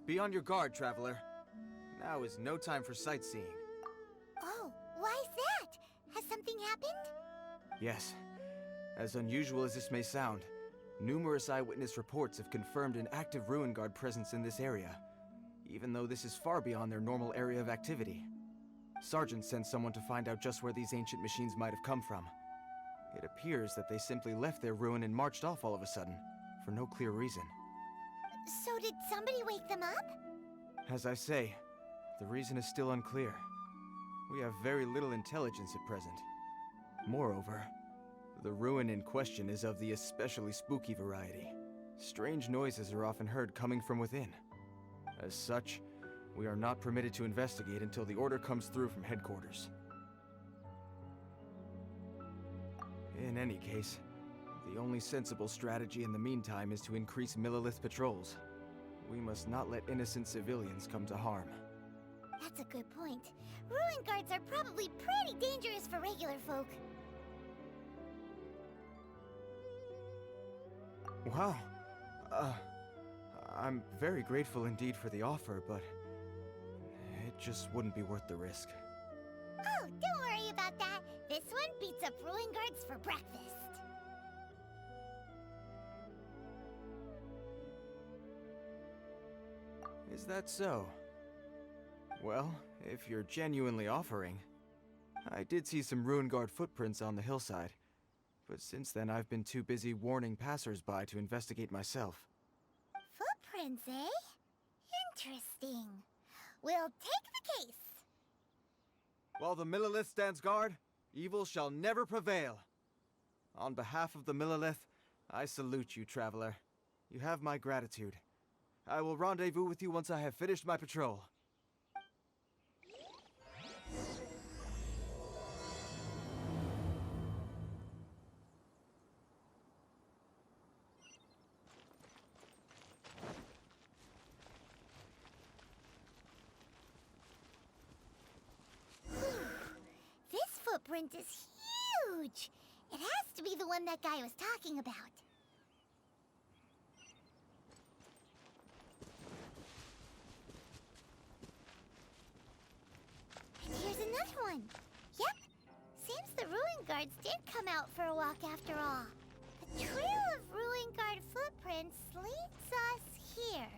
Be on your guard, traveler. Now is no time for sightseeing. Oh, why is that? Has something happened? Yes. As unusual as this may sound, numerous eyewitness reports have confirmed an active ruin guard presence in this area, even though this is far beyond their normal area of activity. Sergeant sent someone to find out just where these ancient machines might have come from. It appears that they simply left their ruin and marched off all of a sudden, for no clear reason. So did somebody wake them up? As I say, the reason is still unclear. We have very little intelligence at present. Moreover, the ruin in question is of the especially spooky variety. Strange noises are often heard coming from within. As such, we are not permitted to investigate until the order comes through from headquarters. In any case, the only sensible strategy in the meantime is to increase Millelith patrols. We must not let innocent civilians come to harm. That's a good point. Ruin guards are probably pretty dangerous for regular folk. Wow. I'm very grateful indeed for the offer, but it just wouldn't be worth the risk. Oh, don't worry about that. This one beats up ruin guards for breakfast. Is that so? Well, if you're genuinely offering. I did see some ruin guard footprints on the hillside, but since then I've been too busy warning passers-by to investigate myself. Footprints, eh? Interesting. We'll take the case. While the Millelith stands guard, evil shall never prevail. On behalf of the Millelith, I salute you, traveler. You have my gratitude. I will rendezvous with you once I have finished my patrol. This footprint is huge. It has to be the one that guy was talking about. And here's another one. Yep. Seems the ruin guards did come out for a walk after all. The trail of ruin guard footprints leads us here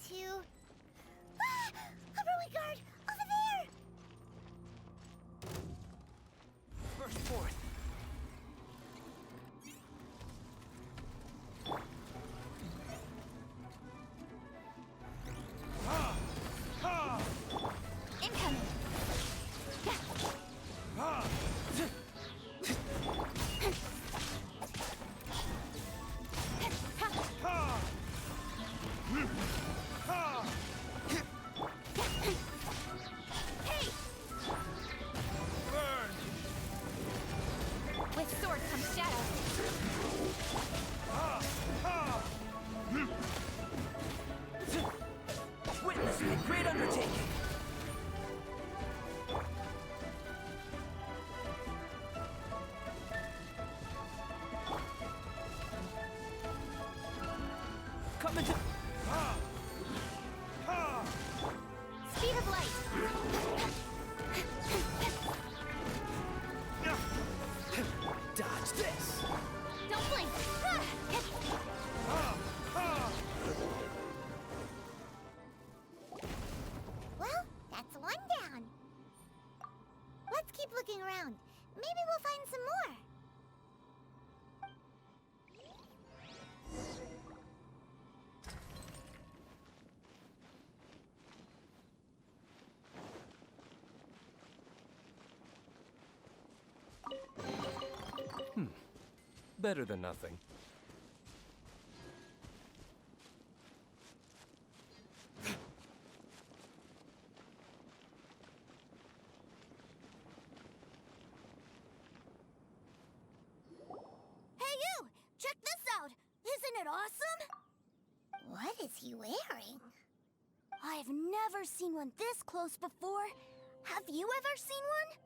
to... Ah! A ruin guard! Over there! Burst forth! Incoming! Hey! Burn! With sword comes shadow. Witness the great undertaking! Come into... Speed of light. Dodge this! Don't blink. Well, that's one down. Let's keep looking around. Maybe we'll find some more. Better than nothing. Hey you! Check this out! Isn't it awesome? What is he wearing? I've never seen one this close before. Have you ever seen one?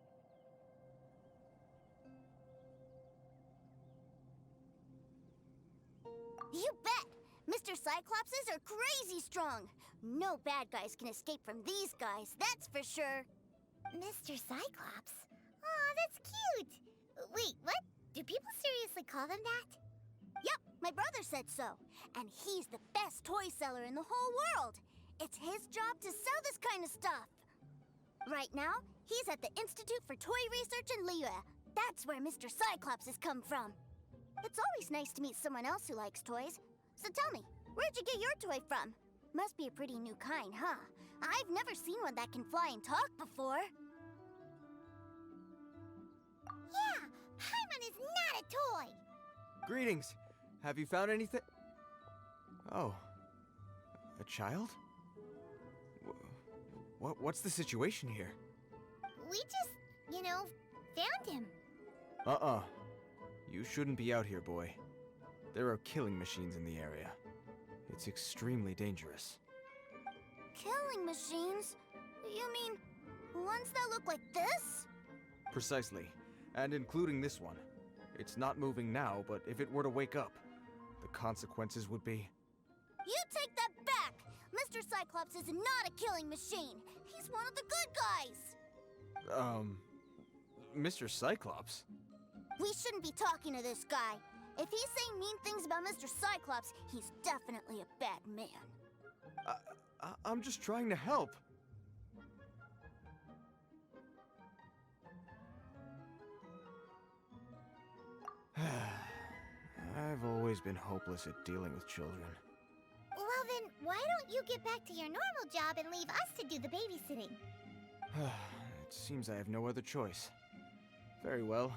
You bet! Mr. Cyclopses are crazy strong. No bad guys can escape from these guys, that's for sure. Mr. Cyclops? Aw, that's cute! Wait, what? Do people seriously call them that? Yep, my brother said so. And he's the best toy seller in the whole world. It's his job to sell this kind of stuff. Right now, he's at the Institute for Toy Research in Liyue. That's where Mr. Cyclops has come from. It's always nice to meet someone else who likes toys. So tell me, where'd you get your toy from? Must be a pretty new kind, huh? I've never seen one that can fly and talk before. Yeah, Paimon is not a toy! Greetings. Have you found anything? Oh. A child? What's the situation here? We just, found him. Uh-uh. You shouldn't be out here, boy. There are killing machines in the area. It's extremely dangerous. Killing machines? You mean ones that look like this? Precisely. And including this one. It's not moving now, but if it were to wake up, the consequences would be... You take that back! Mr. Cyclops is not a killing machine. He's one of the good guys. Mr. Cyclops? We shouldn't be talking to this guy. If he's saying mean things about Mr. Cyclops, he's definitely a bad man. I'm just trying to help. I've always been hopeless at dealing with children. Well then, why don't you get back to your normal job and leave us to do the babysitting? It seems I have no other choice. Very well.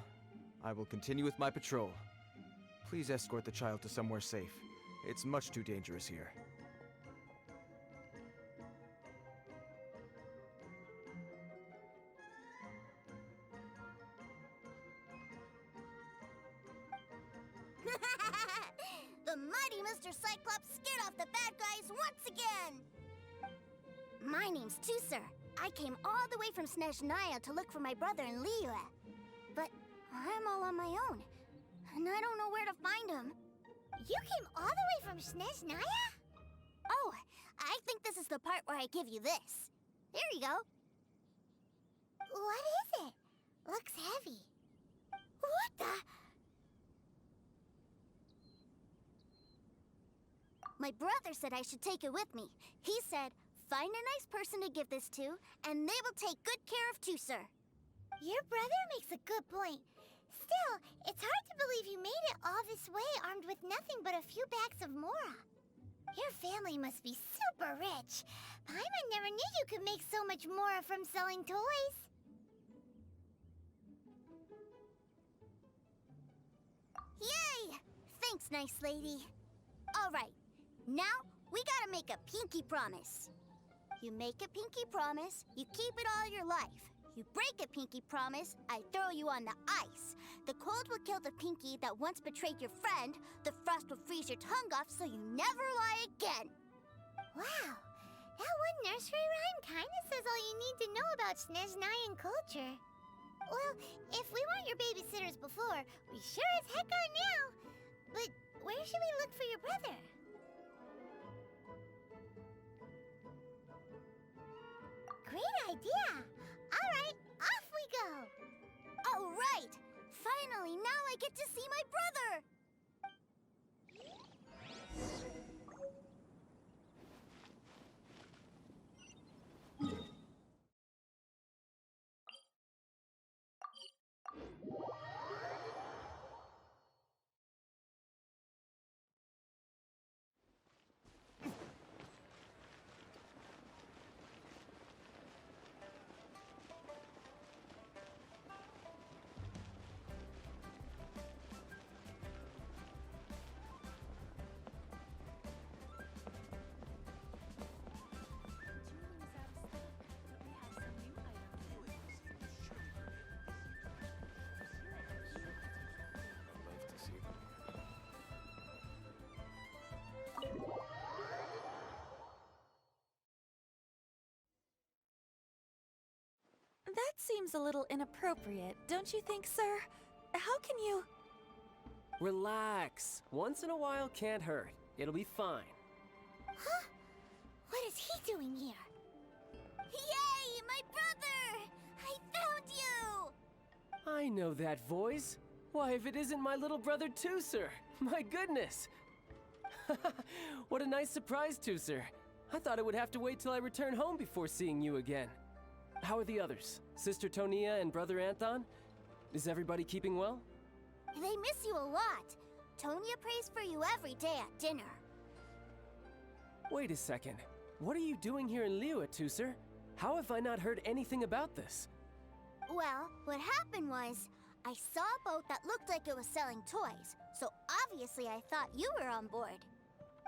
I will continue with my patrol. Please escort the child to somewhere safe. It's much too dangerous here. The mighty Mr. Cyclops scared off the bad guys once again! My name's Tusser. I came all the way from Snezhnaya to look for my brother in Liyue. But I'm all on my own, and I don't know where to find him. You came all the way from Snezhnaya? Oh, I think this is the part where I give you this. Here you go. What is it? Looks heavy. What the? My brother said I should take it with me. He said, find a nice person to give this to, and they will take good care of Tusser. Your brother makes a good point. Still, it's hard to believe you made it all this way armed with nothing but a few bags of mora. Your family must be super rich. Paimon never knew you could make so much mora from selling toys. Yay! Thanks, nice lady. All right, now we gotta make a pinky promise. You make a pinky promise, you keep it all your life. You break a pinky promise, I throw you on the ice. The cold will kill the pinky that once betrayed your friend. The frost will freeze your tongue off so you never lie again. Wow, that one nursery rhyme kinda says all you need to know about Snezhnayan culture. Well, if we weren't your babysitters before, we sure as heck are now. But where should we look for your brother? Great idea! All right, off we go! All right! Finally, now I get to see my brother! That seems a little inappropriate, don't you think, sir? How can you... Relax. Once in a while can't hurt. It'll be fine. Huh? What is he doing here? Yay, my brother! I found you! I know that voice. Why, if it isn't my little brother Teucer! My goodness! What a nice surprise, Teucer. I thought I would have to wait till I return home before seeing you again. How are the others? Sister Tonia and Brother Anthon? Is everybody keeping well? They miss you a lot. Tonia prays for you every day at dinner. Wait a second. What are you doing here in Liyue, Teucer? How have I not heard anything about this? Well, what happened was, I saw a boat that looked like it was selling toys, so obviously I thought you were on board.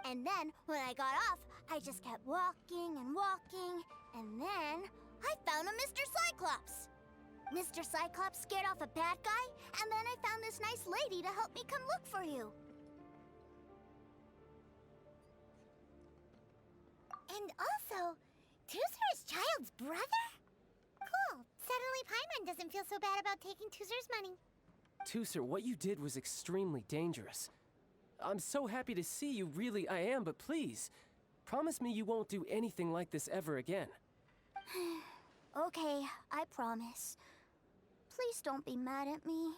And then, when I got off, I just kept walking and walking, and then I found a Mr. Cyclops. Mr. Cyclops scared off a bad guy, and then I found this nice lady to help me come look for you. And also, Teucer is Child's brother? Cool. Suddenly Paimon doesn't feel so bad about taking Teucer's money. Teucer, what you did was extremely dangerous. I'm so happy to see you, really I am, but please, promise me you won't do anything like this ever again. Okay, I promise. Please don't be mad at me.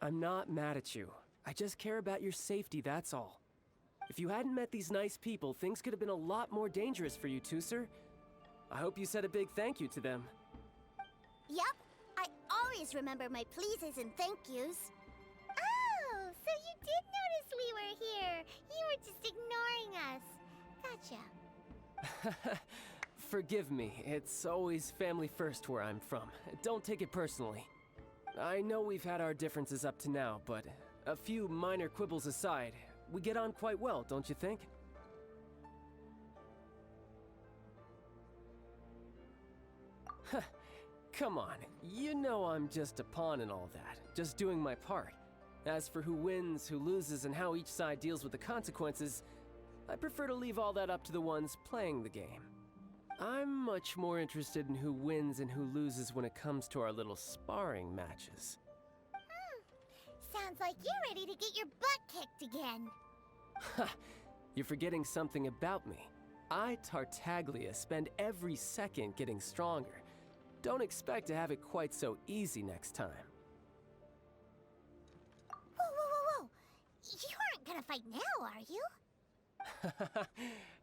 I'm not mad at you. I just care about your safety, that's all. If you hadn't met these nice people, things could have been a lot more dangerous for you, Teucer. I hope you said a big thank you to them. Yep, I always remember my pleases and thank yous. Oh, so you did notice we were here. You were just ignoring us. Gotcha. Forgive me, it's always family first where I'm from. Don't take it personally. I know we've had our differences up to now, but a few minor quibbles aside, we get on quite well, don't you think? Come on, you know I'm just a pawn in all that, just doing my part. As for who wins, who loses, and how each side deals with the consequences, I prefer to leave all that up to the ones playing the game. I'm much more interested in who wins and who loses when it comes to our little sparring matches. Sounds like you're ready to get your butt kicked again. Ha! You're forgetting something about me. I, Tartaglia, spend every second getting stronger. Don't expect to have it quite so easy next time. Whoa, whoa, whoa, whoa! You aren't gonna fight now, are you?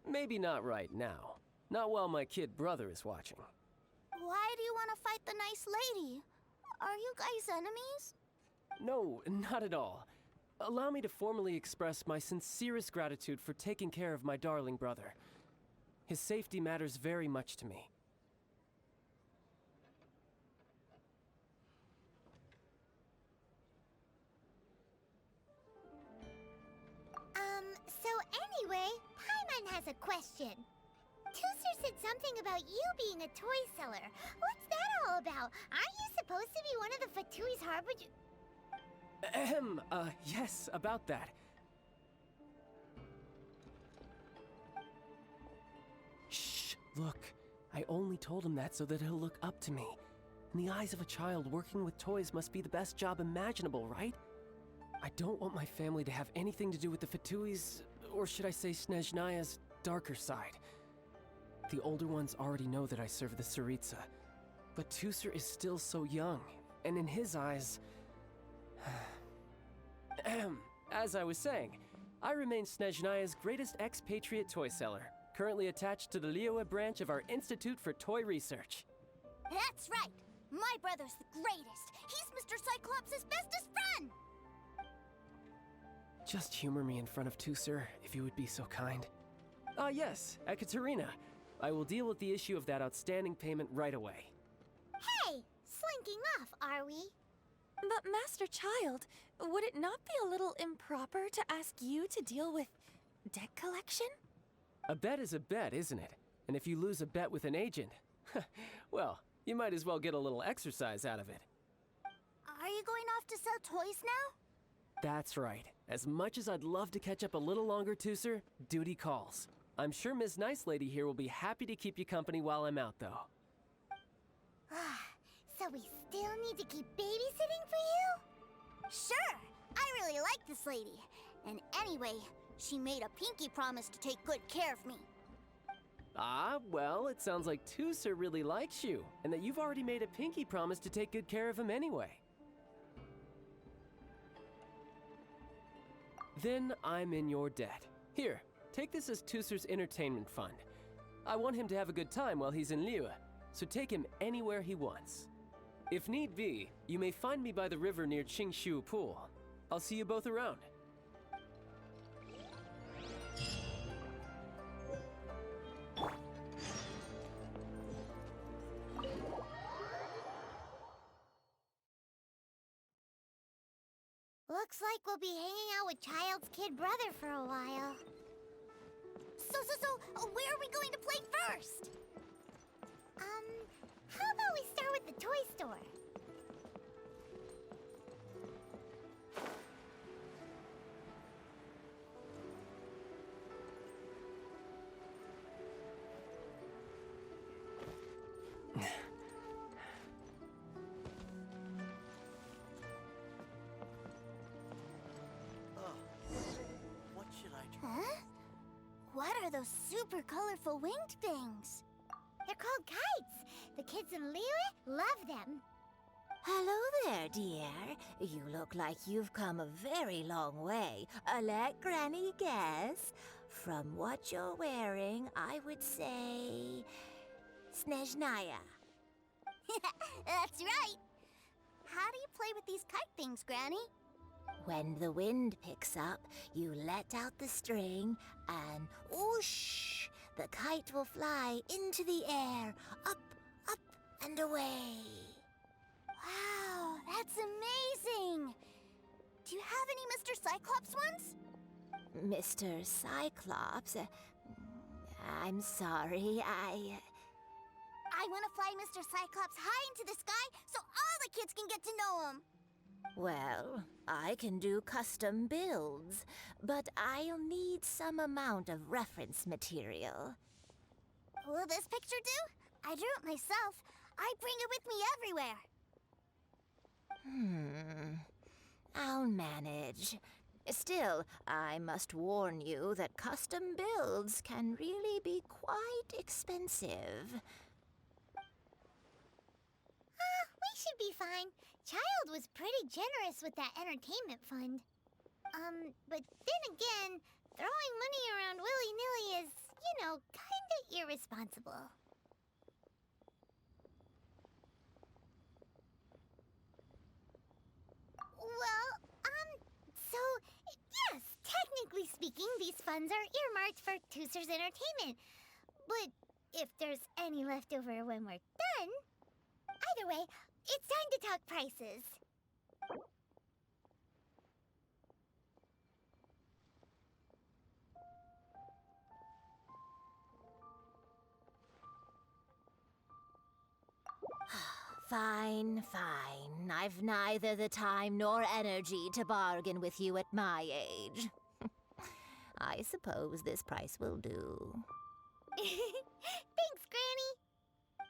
Maybe not right now. Not while my kid brother is watching. Why do you want to fight the nice lady? Are you guys enemies? No, not at all. Allow me to formally express my sincerest gratitude for taking care of my darling brother. His safety matters very much to me. So anyway, Paimon has a question. Teucer said something about you being a toy seller. What's that all about? Aren't you supposed to be one of the Fatui's harbinger? Yes, about that. Shh, look. I only told him that so that he'll look up to me. In the eyes of a child, working with toys must be the best job imaginable, right? I don't want my family to have anything to do with the Fatui's, or should I say Snezhnaya's, darker side. The older ones already know that I serve the Tsaritsa, but Teucer is still so young, and in his eyes... As I was saying, I remain Snezhnaya's greatest expatriate toy seller, currently attached to the Liyue branch of our Institute for Toy Research. That's right! My brother's the greatest! He's Mr. Cyclops' bestest friend! Just humor me in front of Teucer, if you would be so kind. Yes, Ekaterina. I will deal with the issue of that outstanding payment right away. Hey! Slinking off, are we? But Master Child, would it not be a little improper to ask you to deal with debt collection? A bet is a bet, isn't it? And if you lose a bet with an agent, well, you might as well get a little exercise out of it. Are you going off to sell toys now? That's right. As much as I'd love to catch up a little longer, Teucer, duty calls. I'm sure Miss Nice Lady here will be happy to keep you company while I'm out, though. So we still need to keep babysitting for you? Sure! I really like this lady. And anyway, she made a pinky promise to take good care of me. Ah, well, it sounds like Tooser really likes you, and that you've already made a pinky promise to take good care of him anyway. Then I'm in your debt. Here, take this as Tooser's entertainment fund. I want him to have a good time while he's in Liyue, so take him anywhere he wants. If need be, you may find me by the river near Qingshu Pool. I'll see you both around. Looks like we'll be hanging out with Child's kid brother for a while. So, where are we going to play first? How about we start with the toy store? What should I try? Huh? What are those super colorful winged things? They're called kites. The kids in Liyue love them. Hello there, dear. You look like you've come a very long way. Let Granny guess. From what you're wearing, I would say... Snezhnaya. That's right. How do you play with these kite things, Granny? When the wind picks up, you let out the string and whoosh! The kite will fly into the air, up, up, and away. Wow, that's amazing! Do you have any Mr. Cyclops ones? Mr. Cyclops, I'm sorry, I want to fly Mr. Cyclops high into the sky so all the kids can get to know him. Well, I can do custom builds, but I'll need some amount of reference material. Will this picture do? I drew it myself. I bring it with me everywhere. I'll manage. Still, I must warn you that custom builds can really be quite expensive. We should be fine. Child was pretty generous with that entertainment fund. But then again, throwing money around willy-nilly is, kinda irresponsible. Well, so, yes, technically speaking, these funds are earmarked for Tooser's entertainment. But if there's any left over when we're done... Either way, it's time to talk prices. Fine, fine. I've neither the time nor energy to bargain with you at my age. I suppose this price will do. Thanks, Granny.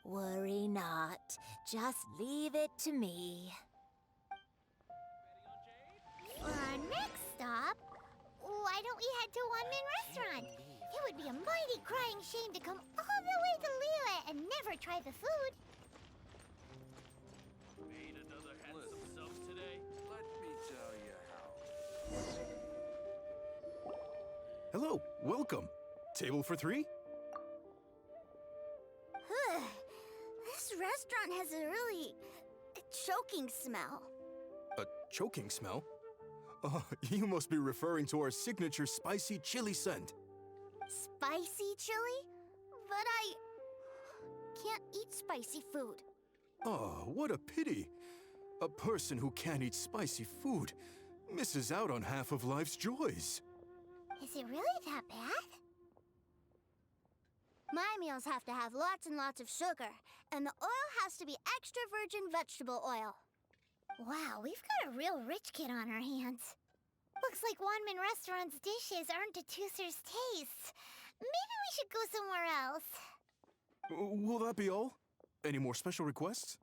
Worry not. Just leave it to me. For our next stop, why don't we head to One-Man Restaurant? It would be a mighty crying shame to come all the way to Liyue and never try the food. Made another handsome sub today. Let me tell you how. Hello, welcome. Table for three? This restaurant has a really choking smell. A choking smell? Oh, you must be referring to our signature spicy chili scent. Spicy chili? But I can't eat spicy food. Oh, what a pity. A person who can't eat spicy food misses out on half of life's joys. Is it really that bad? My meals have to have lots and lots of sugar, and the oil has to be extra virgin vegetable oil. Wow, we've got a real rich kid on our hands. Looks like One-Man Restaurant's dishes aren't to Tooser's taste. Maybe we should go somewhere else. Will that be all? Any more special requests?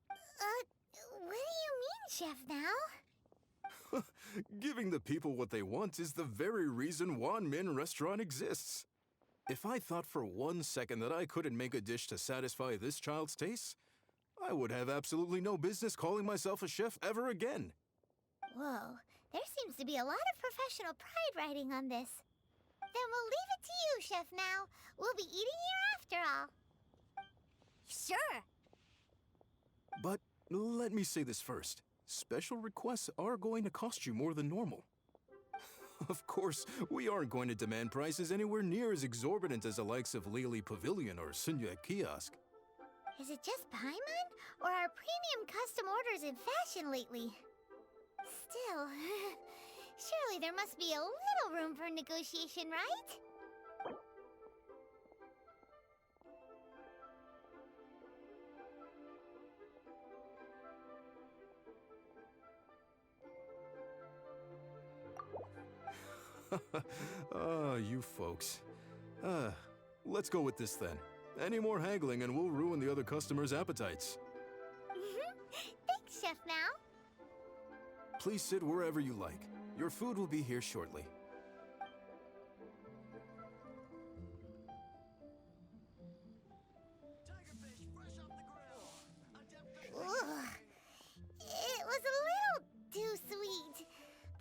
What do you mean, Chef now? Giving the people what they want is the very reason One-Man Restaurant exists. If I thought for 1 second that I couldn't make a dish to satisfy this child's tastes, I would have absolutely no business calling myself a chef ever again. Whoa, there seems to be a lot of professional pride riding on this. Then we'll leave it to you, Chef Mao. We'll be eating here after all. Sure. But let me say this first. Special requests are going to cost you more than normal. Of course, we aren't going to demand prices anywhere near as exorbitant as the likes of Lily Pavilion or Sunya Kiosk. Is it just Paimon, or are premium custom orders in fashion lately? Still, surely there must be a little room for negotiation, right? Ah, you folks. Let's go with this then. Any more haggling and we'll ruin the other customers' appetites. Thanks, Chef Mao. Please sit wherever you like. Your food will be here shortly. Ugh. It was a little too sweet.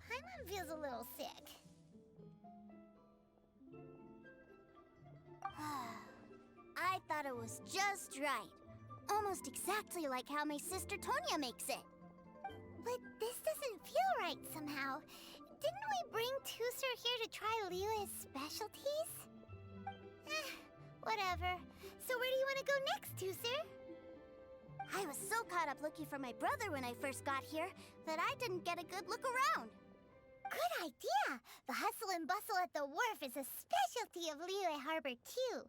Paimon feels a little sick. I thought it was just right. Almost exactly like how my sister Tonya makes it. But this doesn't feel right somehow. Didn't we bring Tusser here to try Liu's specialties? Whatever. So where do you want to go next, Tusser? I was so caught up looking for my brother when I first got here that I didn't get a good look around. Good idea! The hustle and bustle at the wharf is a specialty of Liyue Harbor, too.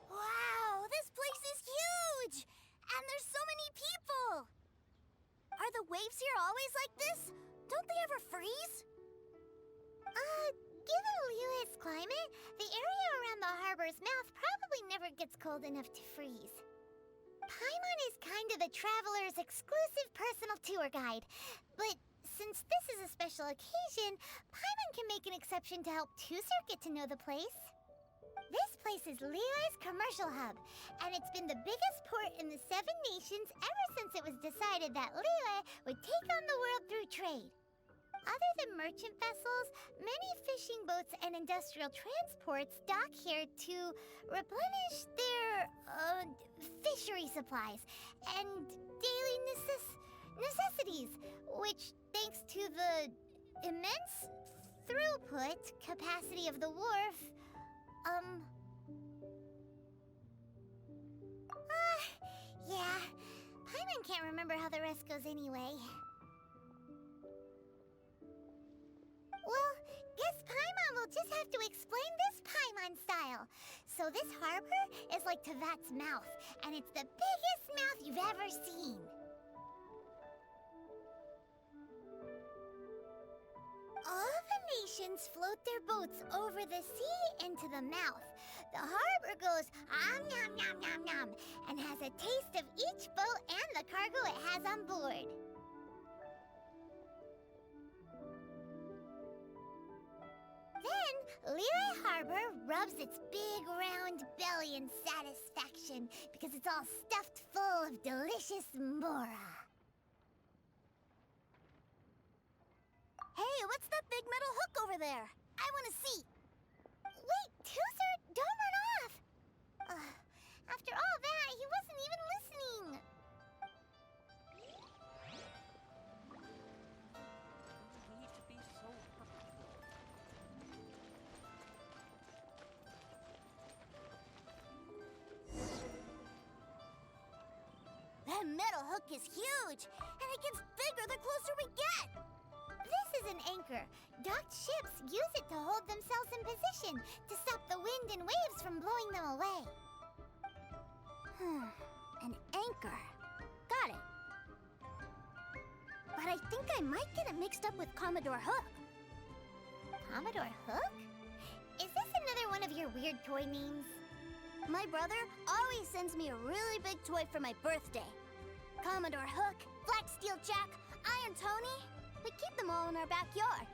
Wow, this place is huge! And there's so many people! Are the waves here always like this? Don't they ever freeze? Given Liyue's climate, the area around the harbor's mouth probably never gets cold enough to freeze. Paimon is kind of the traveler's exclusive personal tour guide, but since this is a special occasion, Paimon can make an exception to help Tusser get to know the place. This place is Liyue's commercial hub, and it's been the biggest port in the Seven Nations ever since it was decided that Liyue would take on the world through trade. Other than merchant vessels, many fishing boats and industrial transports dock here to replenish their fishery supplies and daily necessities, which, thanks to the immense throughput capacity of the wharf, yeah, Paimon can't remember how the rest goes anyway. Well, guess Paimon will just have to explain this Paimon style. So this harbor is like Tevat's mouth, and it's the biggest mouth you've ever seen. All the nations float their boats over the sea into the mouth. The harbor goes nom nom nom nom and has a taste of each boat and the cargo it has on board. Then, Liyue Harbor rubs its big round belly in satisfaction because it's all stuffed full of delicious mora. Hey, what's that big metal hook over there? I want to see. Wait, Tusser, don't run off. After all that, he wasn't even listening. That metal hook is huge, and it gets bigger the closer we get. This is an anchor. Docked ships use it to hold themselves in position to stop the wind and waves from blowing them away. An anchor. Got it. But I think I might get it mixed up with Commodore Hook. Commodore Hook? Is this another one of your weird toy names? My brother always sends me a really big toy for my birthday. Commodore Hook, Black Steel Jack, Iron Tony. We keep them all in our backyard.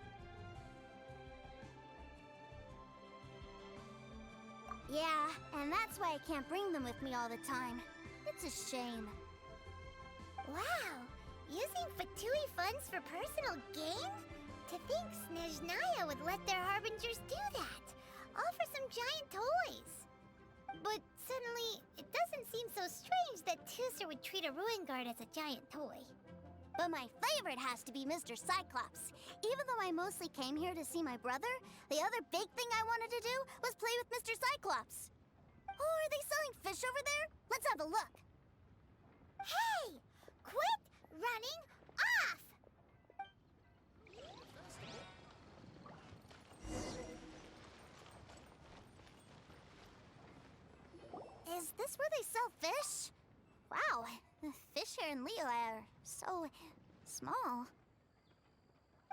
Yeah, and that's why I can't bring them with me all the time. It's a shame. Wow, using Fatui funds for personal gain? To think Snezhnaya would let their harbingers do that, all for some giant toys. But suddenly, it doesn't seem so strange that Teucer would treat a ruin guard as a giant toy. But my favorite has to be Mr. Cyclops. Even though I mostly came here to see my brother, the other big thing I wanted to do was play with Mr. Cyclops. Oh, are they selling fish over there? Let's have a look. Hey! Quit running off! Is this where they sell fish? Wow, the fish here in Leo are so small.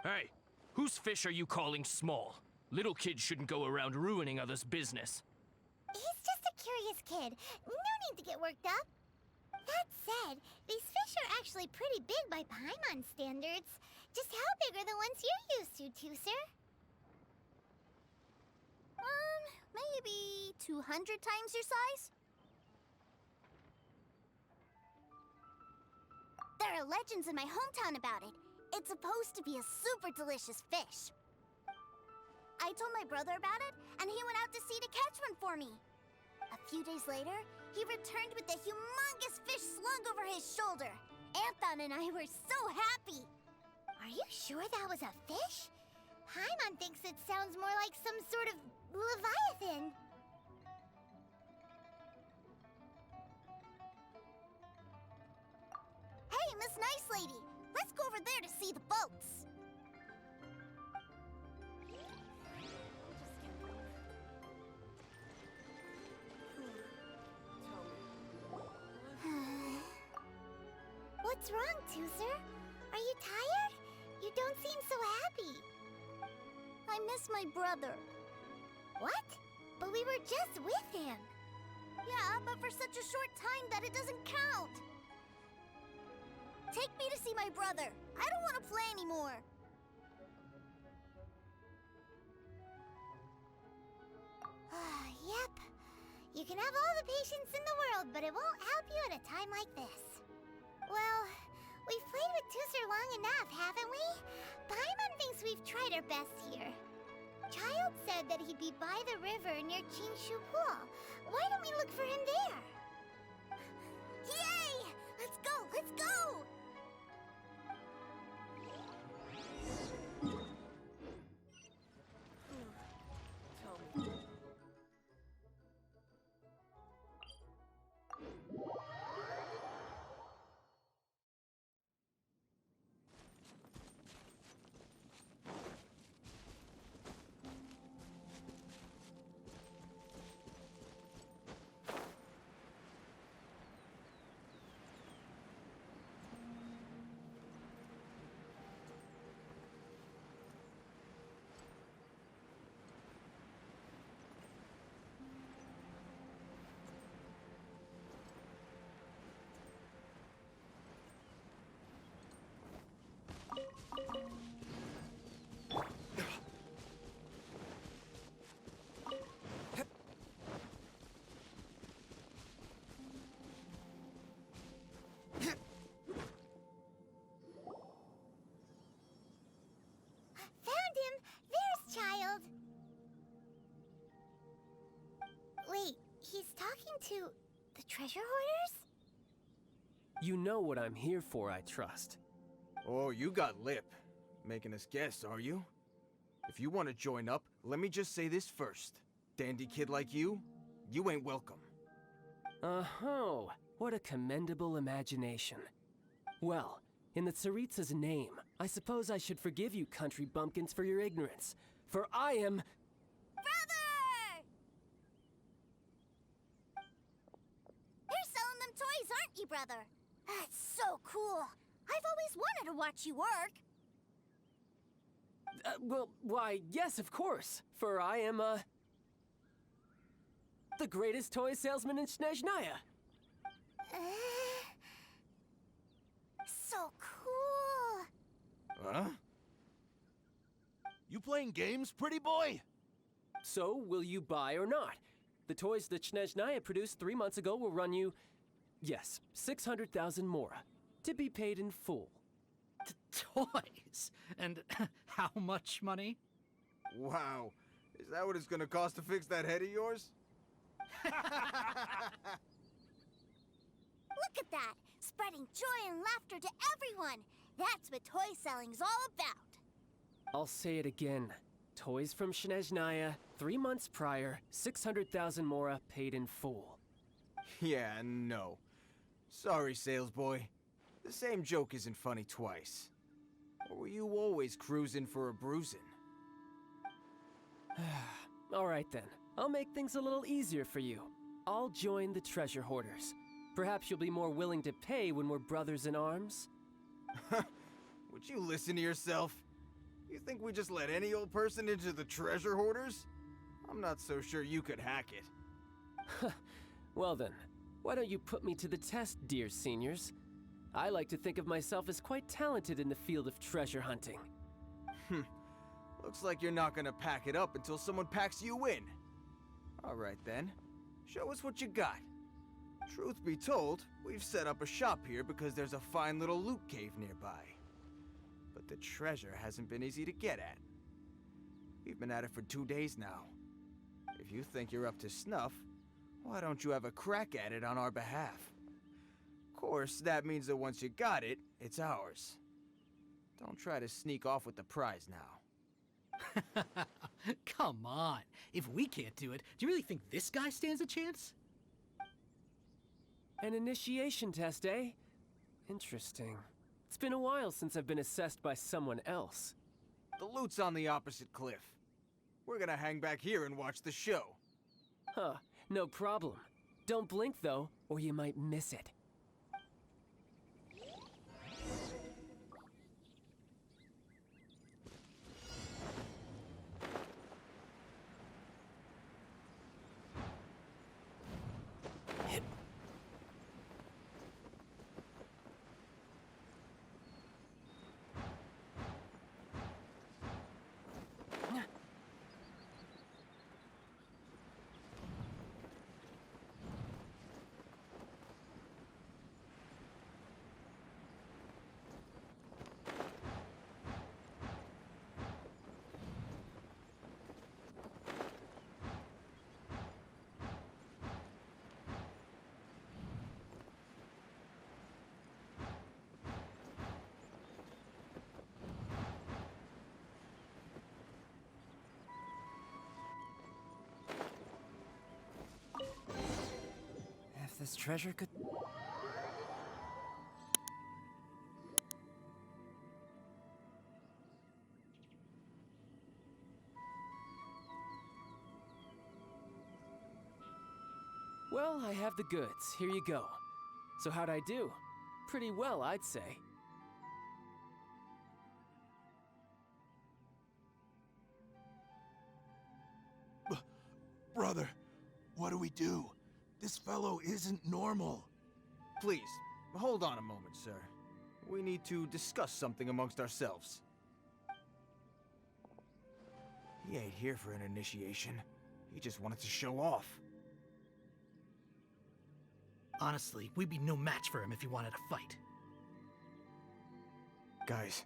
Hey, whose fish are you calling small? Little kids shouldn't go around ruining others' business. He's just a curious kid. No need to get worked up. That said, these fish are actually pretty big by Paimon standards. Just how big are the ones you're used to, Teucer? Maybe 200 times your size? There are legends in my hometown about it. It's supposed to be a super delicious fish. I told my brother about it, and he went out to sea to catch one for me. A few days later, he returned with a humongous fish slung over his shoulder. Anthon and I were so happy. Are you sure that was a fish? Paimon thinks it sounds more like some sort of leviathan. Hey, Miss Nice Lady, let's go over there to see the boats. What's wrong, Teucer? Are you tired? You don't seem so happy. I miss my brother. What? But we were just with him. Yeah, but for such a short time that it doesn't count. Take me to see my brother. I don't want to play anymore. Yep. You can have all the patience in the world, but it won't help you at a time like this. Well, we've played with Teucer long enough, haven't we? Paimon thinks we've tried our best here. Child said that he'd be by the river near Jinshu Pool. Why don't we look for him there? Yay! Let's go! Let's go! Child. Wait, he's talking to the treasure hoarders? You know what I'm here for, I trust. Oh, you got lip. Making us guess, are you? If you want to join up, let me just say this first. Dandy kid like you ain't welcome. Oh, what a commendable imagination. Well, in the Tsaritsa's name, I suppose I should forgive you country bumpkins for your ignorance. For I am... Brother! You're selling them toys, aren't you, brother? That's so cool. I've always wanted to watch you work. Well, why, yes, of course. For I am, the greatest toy salesman in Snezhnaya. So cool. Huh? You playing games, pretty boy? So, will you buy or not? The toys that Snezhnaya produced 3 months ago will run you, yes, 600,000 mora, to be paid in full. Toys? And how much money? Wow. Is that what it's gonna cost to fix that head of yours? Look at that! Spreading joy and laughter to everyone! That's what toy selling's all about! I'll say it again. Toys from Snezhnaya, 3 months prior, 600,000 mora paid in full. Yeah, no. Sorry, salesboy. The same joke isn't funny twice. Or were you always cruising for a bruising? All right then. I'll make things a little easier for you. I'll join the treasure hoarders. Perhaps you'll be more willing to pay when we're brothers in arms? Would you listen to yourself? You think we just let any old person into the treasure hoarders? I'm not so sure you could hack it. Well then, why don't you put me to the test, dear seniors? I like to think of myself as quite talented in the field of treasure hunting. Looks like you're not gonna pack it up until someone packs you in. Alright then, show us what you got. Truth be told, we've set up a shop here because there's a fine little loot cave nearby. But the treasure hasn't been easy to get at. We've been at it for 2 days now. If you think you're up to snuff, why don't you have a crack at it on our behalf? Of course, that means that once you got it, it's ours. Don't try to sneak off with the prize now. Come on. If we can't do it, do you really think this guy stands a chance? An initiation test, eh? Interesting. It's been a while since I've been assessed by someone else. The loot's on the opposite cliff. We're gonna hang back here and watch the show. Huh, no problem. Don't blink though, or you might miss it. If this treasure could... Well, I have the goods. Here you go. So how'd I do? Pretty well, I'd say. Brother, what do we do? This fellow isn't normal. Please, hold on a moment, sir. We need to discuss something amongst ourselves. He ain't here for an initiation. He just wanted to show off. Honestly, we'd be no match for him if he wanted to fight. Guys,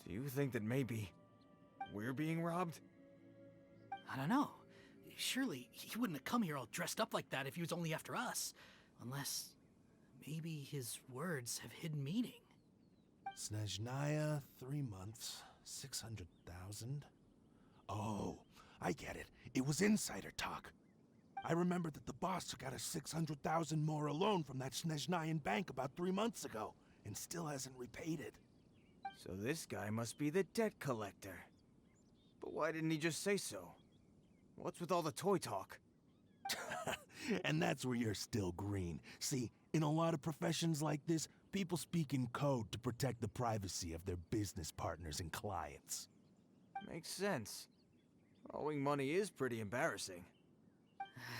do you think that maybe we're being robbed? I don't know. Surely he wouldn't have come here all dressed up like that if he was only after us. Unless maybe his words have hidden meaning. Snezhnaya, 3 months, 600,000. Oh, I get it. It was insider talk. I remember that the boss took out a 600,000 more loan from that Snezhnayan bank about 3 months ago, and still hasn't repaid it. So this guy must be the debt collector. But why didn't he just say so? What's with all the toy talk? And that's where you're still green. See, In a lot of professions like this, people speak in code to protect the privacy of their business partners and clients. Makes sense. Owing money is pretty embarrassing.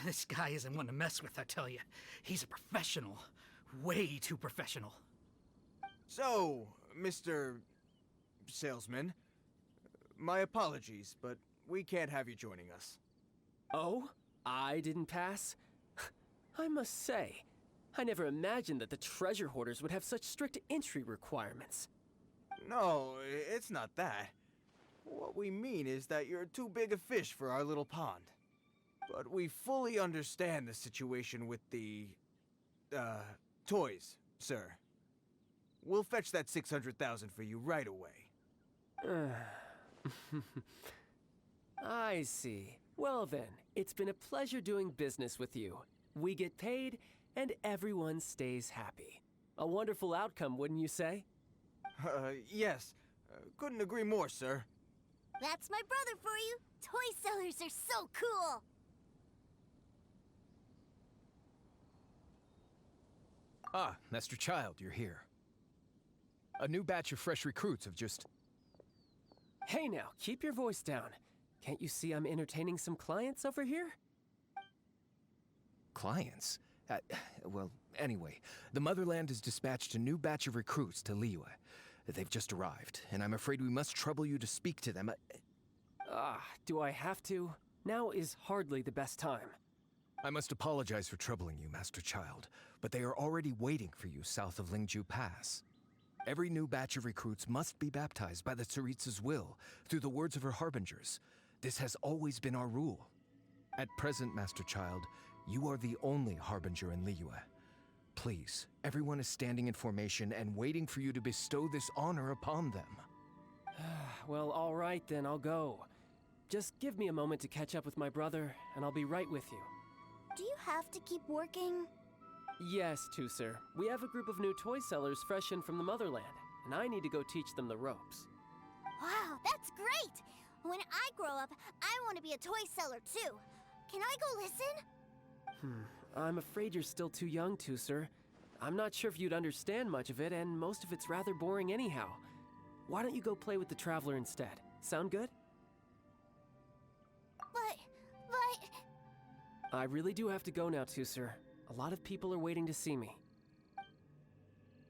This guy isn't one to mess with, I tell you. He's a professional. Way too professional. So, Mr. Salesman, my apologies, but we can't have you joining us. Oh? I didn't pass? I must say, I never imagined that the treasure hoarders would have such strict entry requirements. No, it's not that. What we mean is that you're too big a fish for our little pond. But we fully understand the situation with the, toys, sir. We'll fetch that 600,000 for you right away. I see. Well then, it's been a pleasure doing business with you. We get paid, and everyone stays happy. A wonderful outcome, wouldn't you say? Yes. Couldn't agree more, sir. That's my brother for you. Toy sellers are so cool. Ah, Master Child, you're here. A new batch of fresh recruits have just... Hey now, keep your voice down. Can't you see I'm entertaining some clients over here? Clients? Well, anyway, the Motherland has dispatched a new batch of recruits to Liyue. They've just arrived, and I'm afraid we must trouble you to speak to them. Do I have to? Now is hardly the best time. I must apologize for troubling you, Master Child, but they are already waiting for you south of Lingju Pass. Every new batch of recruits must be baptized by the Tsaritsa's will, through the words of her harbingers. This has always been our rule. At present, Master Child, you are the only harbinger in Liyue. Please, everyone is standing in formation and waiting for you to bestow this honor upon them. Well, all right then, I'll go. Just give me a moment to catch up with my brother, and I'll be right with you. Do you have to keep working? Yes, Tusser. We have a group of new toy sellers fresh in from the Motherland, and I need to go teach them the ropes. Wow, that's great! When I grow up, I want to be a toy seller too. Can I go listen? I'm afraid you're still too young, Tusser. I'm not sure if you'd understand much of it, and most of it's rather boring anyhow. Why don't you go play with the Traveler instead? Sound good? But... I really do have to go now, Tusser. A lot of people are waiting to see me.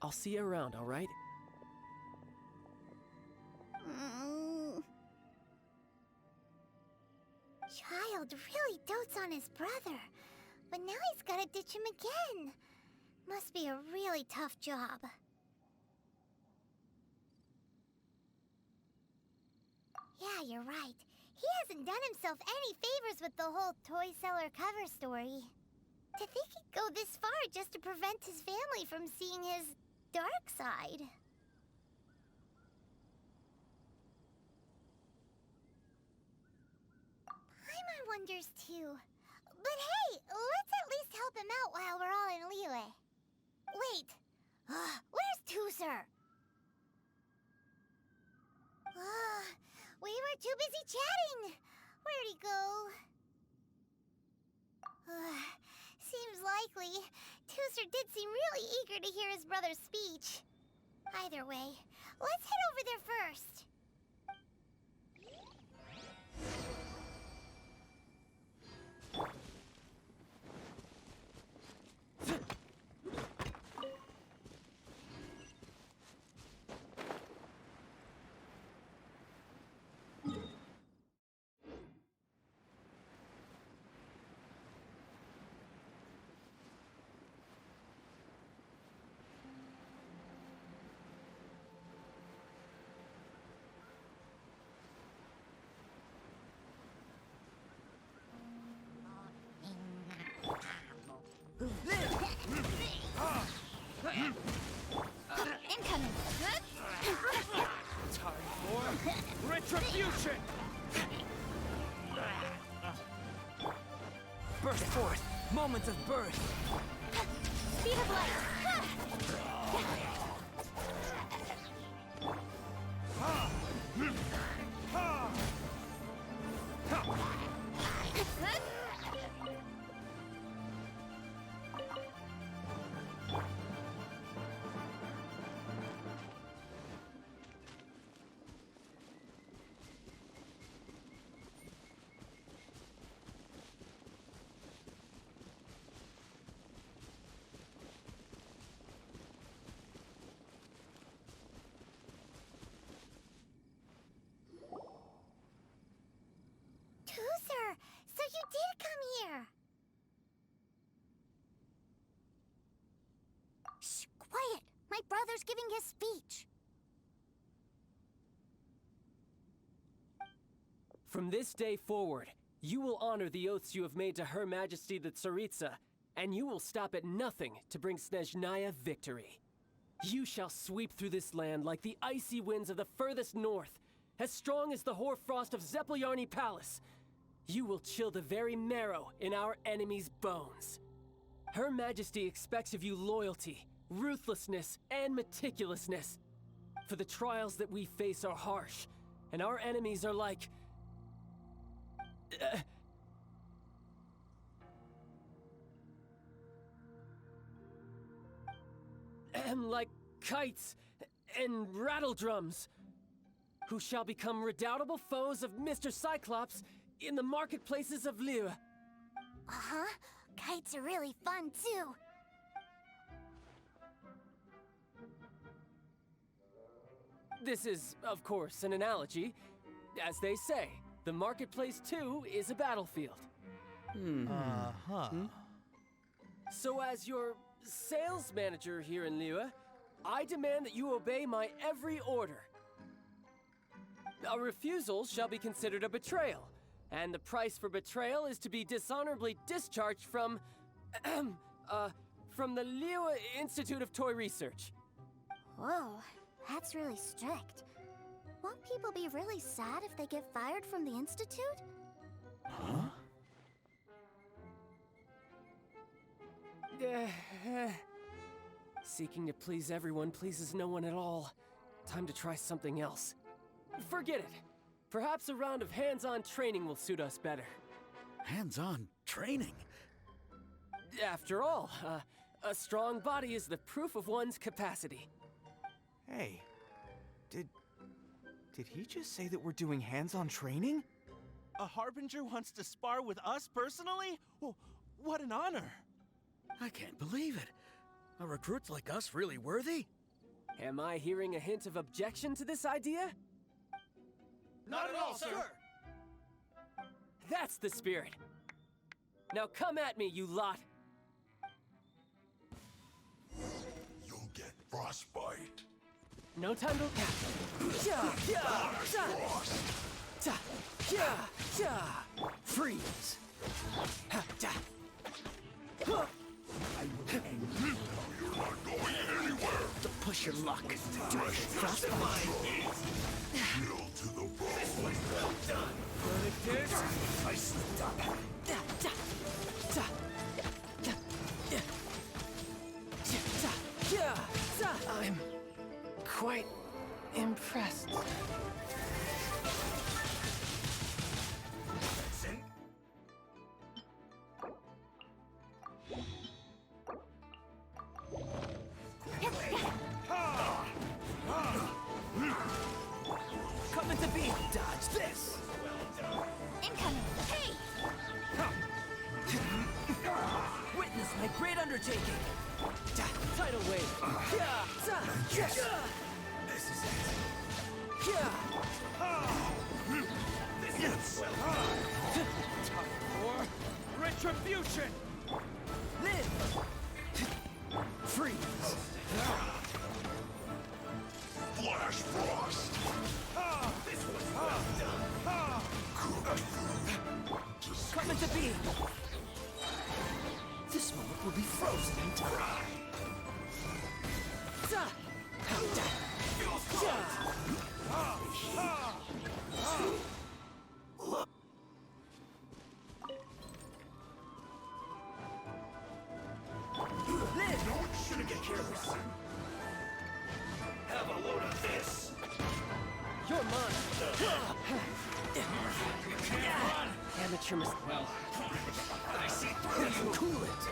I'll see you around, all right? Child really dotes on his brother, but now he's gotta ditch him again. Must be a really tough job. Yeah, you're right. He hasn't done himself any favors with the whole toy seller cover story. To think he'd go this far just to prevent his family from seeing his dark side. Paimon wonders too. But hey, let's at least help him out while we're all in Liyue. Wait, where's Tusser? We were too busy chatting. Where'd he go? Seems likely. Tusser did seem really eager to hear his brother's speech. Either way, let's head over there first. Incoming! Time for retribution! Burst forth! Moment of birth! Speed of light! his speech. From this day forward, you will honor the oaths you have made to Her Majesty the Tsaritsa, and you will stop at nothing to bring Snezhnaya victory. You shall sweep through this land like the icy winds of the furthest north, as strong as the hoarfrost of Zepelyarny Palace. You will chill the very marrow in our enemies' bones. Her Majesty expects of you loyalty, ruthlessness, and meticulousness. For the trials that we face are harsh, and our enemies are like... like kites and rattledrums, who shall become redoubtable foes of Mr. Cyclops in the marketplaces of Liyue. Uh-huh. Kites are really fun, too. This is, of course, an analogy. As they say, the marketplace, too, is a battlefield. So as your sales manager here in Liyue, I demand that you obey my every order. A refusal shall be considered a betrayal, and the price for betrayal is to be dishonorably discharged from the Liyue Institute of Toy Research. Whoa, that's really strict. Won't people be really sad if they get fired from the Institute? Huh? Seeking to please everyone pleases no one at all. Time to try something else. Forget it. Perhaps a round of hands-on training will suit us better. Hands-on training? After all, a strong body is the proof of one's capacity. Hey, did he just say that we're doing hands-on training? A Harbinger wants to spar with us personally? Well, what an honor! I can't believe it. Are recruits like us really worthy? Am I hearing a hint of objection to this idea? Not at all, sir! That's the spirit. Now come at me, you lot. You'll get frostbite. No time to... Freeze! You're not going anywhere. To push your luck. Frostbite. Chill to the bone. This one's well done. I slipped up. I'm quite impressed. Coming to be. Dodge this. Incoming! Hey! Witness my great undertaking. Tidal wave. This is it. This is well Time for retribution! Live. Freeze. Flash frost. This was well done. Coming to be. This moment will be frozen in time. Live! No one should get careless. Have a load of this. You're mine. You can't run. Amateur must... Well, I see through you. Cool it.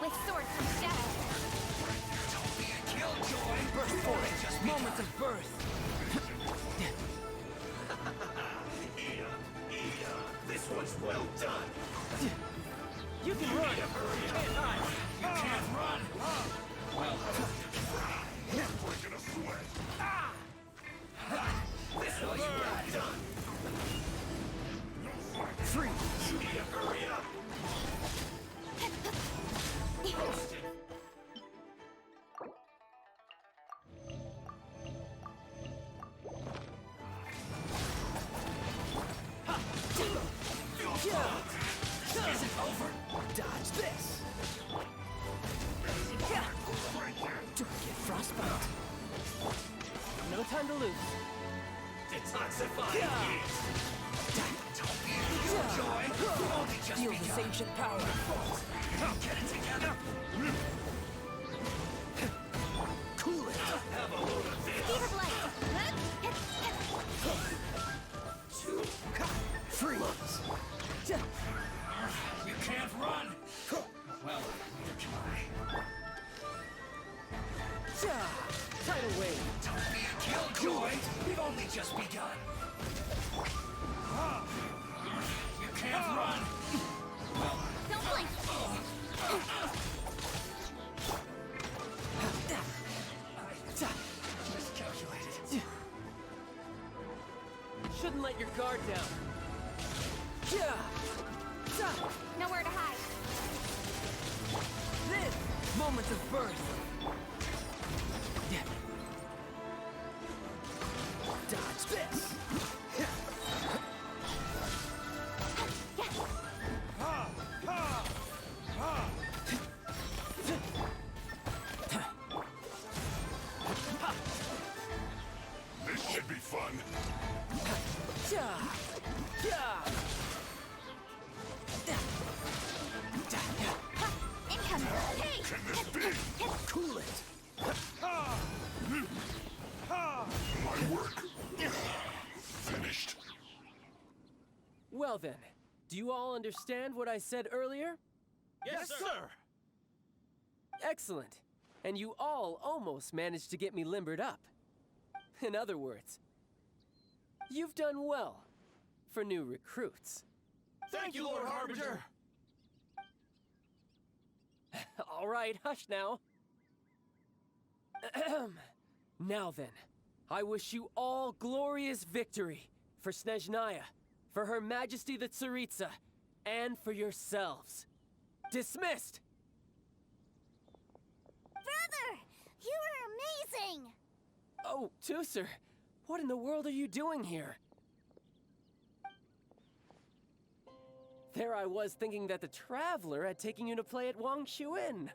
With sword from shadow. Don't be a killjoy. Birth forth. Just moments of birth. This one's well done. You can run. You can't hide. You can't run. Well, Breaking a sweat. this was well done. Freeze. You need to hurry up. Roasted. Isn't over. Dodge this. Don't get frostbite. No time to lose. Detoxify Feel this ancient power. Get it together. Cool it. Have a load of this. Speed of light. Freeze. You can't run. Well, neither can I. Tidal wave. Don't be a killjoy. We've only just begun. You can't run. Don't blink. Miscalculated. Shouldn't let your guard down. Nowhere to hide. This moment of birth. Dodge this. This should be fun. Incoming. Hey! Can this be? Cool it. My work. Finished. Well then, do you all understand what I said earlier? Yes, sir. Excellent. And you all almost managed to get me limbered up. In other words, you've done well for new recruits. Thank you, Lord Harbinger. All right, hush now. Now then, I wish you all glorious victory for Snezhnaya, for Her Majesty the Tsaritsa, and for yourselves. Dismissed! Brother! You are amazing! Oh, Tusser, what in the world are you doing here? There I was thinking that the Traveler had taken you to play at Wang Shuin.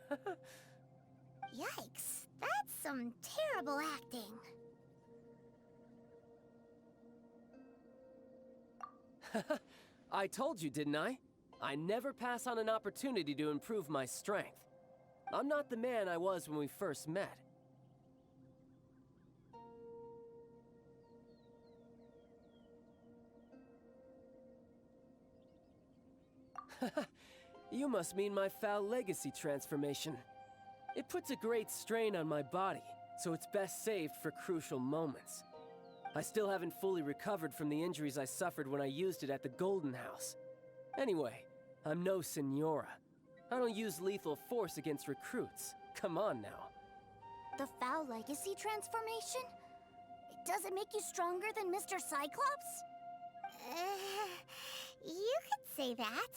Yikes, that's some terrible acting. I told you, didn't I? I never pass on an opportunity to improve my strength. I'm not the man I was when we first met. You must mean my foul legacy transformation. It puts a great strain on my body, so it's best saved for crucial moments. I still haven't fully recovered from the injuries I suffered when I used it at the Golden House. Anyway, I'm no Senora. I don't use lethal force against recruits. Come on now. The foul legacy transformation? Does it make you stronger than Mr. Cyclops? You could say that.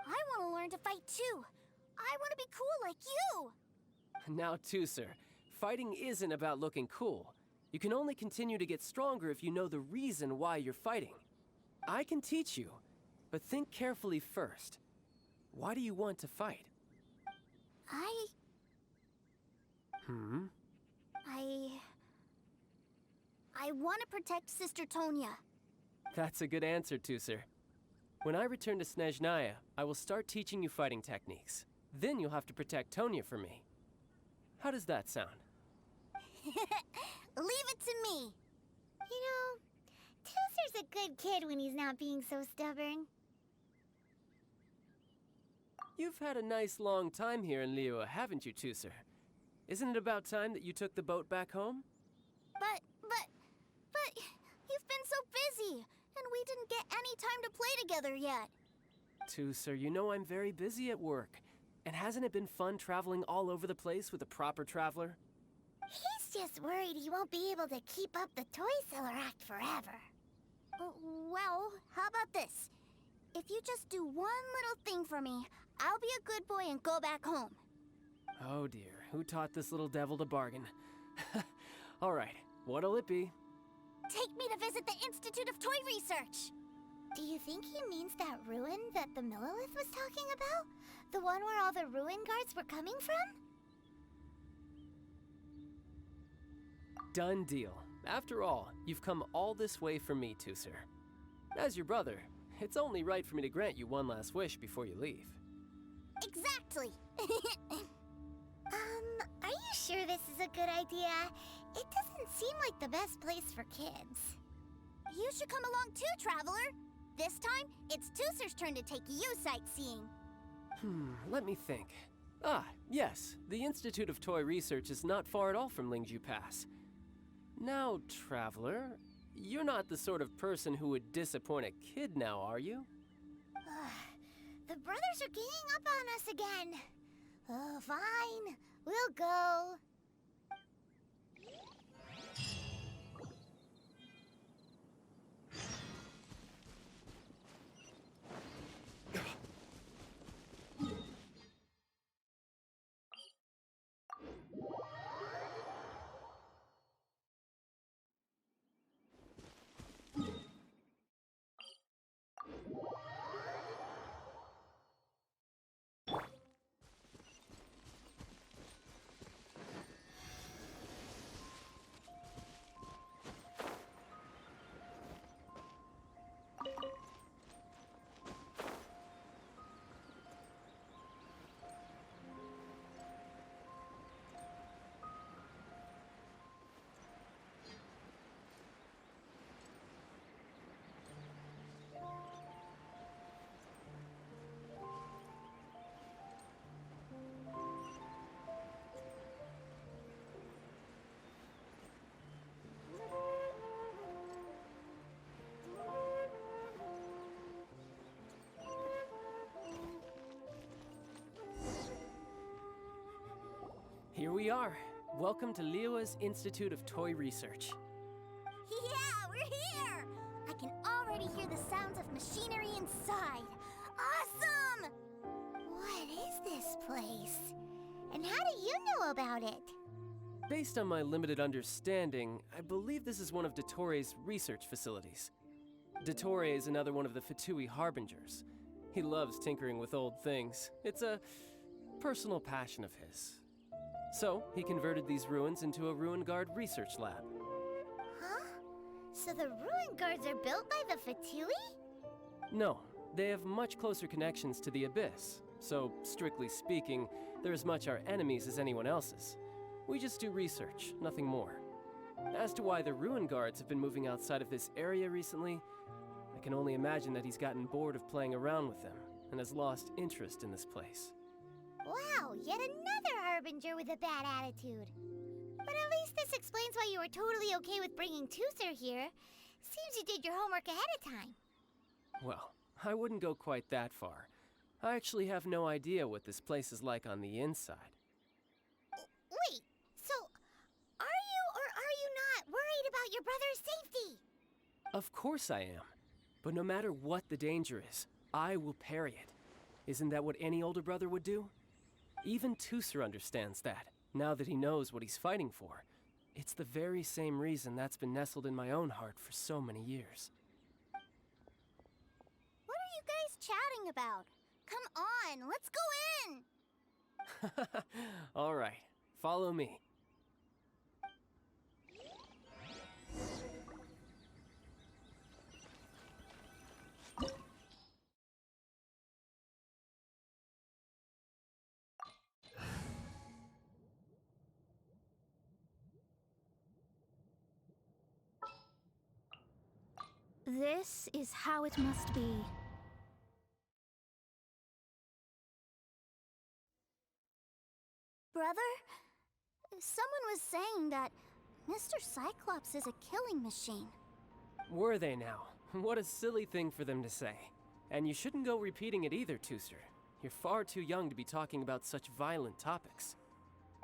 I want to learn to fight too. I want to be cool like you. Now, Tusser, fighting isn't about looking cool. You can only continue to get stronger if you know the reason why you're fighting. I can teach you, but think carefully first. Why do you want to fight? I want to protect Sister Tonya. That's a good answer, Tusser. When I return to Snezhnaya, I will start teaching you fighting techniques. Then you'll have to protect Tonya for me. How does that sound? Leave it to me. You know, Tusser's a good kid when he's not being so stubborn. You've had a nice long time here in Liyue, haven't you, Tusser? Isn't it about time that you took the boat back home? But you've been so busy, and we didn't get any time to play together yet. Tusser, you know I'm very busy at work. And hasn't it been fun traveling all over the place with a proper traveler? He's just worried he won't be able to keep up the toy seller act forever. Well, how about this? If you just do one little thing for me, I'll be a good boy and go back home. Oh dear, who taught this little devil to bargain? All right, what'll it be? Take me to visit the Institute of Toy Research. Do you think he means that ruin that the Millelith was talking about? The one where all the ruin guards were coming from? Done deal. After all, you've come all this way for me, Teucer. As your brother, it's only right for me to grant you one last wish before you leave. Exactly. Are you sure this is a good idea? It doesn't seem like the best place for kids. You should come along too, traveler. This time, it's Teucer's turn to take you sightseeing. Let me think. Ah, yes, the Institute of Toy Research is not far at all from Lingju Pass. Now, traveler, you're not the sort of person who would disappoint a kid now, are you? The brothers are ganging up on us again. Oh, fine. We'll go. Here we are. Welcome to Liyue's Institute of Toy Research. Yeah, we're here! I can already hear the sounds of machinery inside. Awesome! What is this place? And how do you know about it? Based on my limited understanding, I believe this is one of Dottoro's research facilities. Dottore is another one of the Fatui Harbingers. He loves tinkering with old things. It's a personal passion of his. So, he converted these ruins into a ruin guard research lab. Huh? So the ruin guards are built by the Fatui? No, they have much closer connections to the Abyss. So, strictly speaking, they're as much our enemies as anyone else's. We just do research, nothing more. As to why the ruin guards have been moving outside of this area recently, I can only imagine that he's gotten bored of playing around with them and has lost interest in this place. Wow, yet another Harbinger with a bad attitude. But at least this explains why you were totally okay with bringing Teucer here. Seems you did your homework ahead of time. Well, I wouldn't go quite that far. I actually have no idea what this place is like on the inside. Wait, so are you or are you not worried about your brother's safety? Of course I am. But no matter what the danger is, I will parry it. Isn't that what any older brother would do? Even Teucer understands that, now that he knows what he's fighting for. It's the very same reason that's been nestled in my own heart for so many years. What are you guys chatting about? Come on, let's go in! All right, follow me. This is how it must be. Brother, someone was saying that Mr. Cyclops is a killing machine. Were they now? What a silly thing for them to say. And you shouldn't go repeating it either, Teucer. You're far too young to be talking about such violent topics.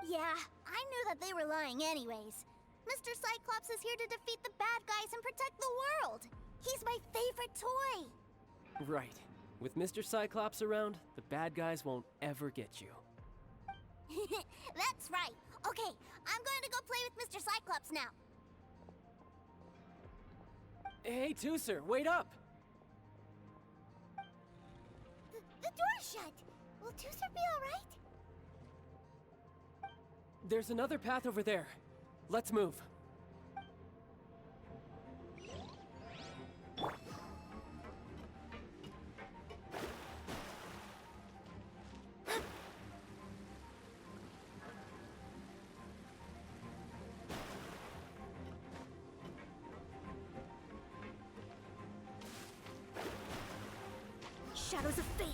Yeah, I knew that they were lying anyways. Mr. Cyclops is here to defeat the bad guys and protect the world. He's my favorite toy. Right. With Mr. Cyclops around, the bad guys won't ever get you. That's right. Okay, I'm going to go play with Mr. Cyclops now. Hey, Teucer, wait up! shut. Will Tooser be alright? There's another path over there. Let's move. Shadows of fate.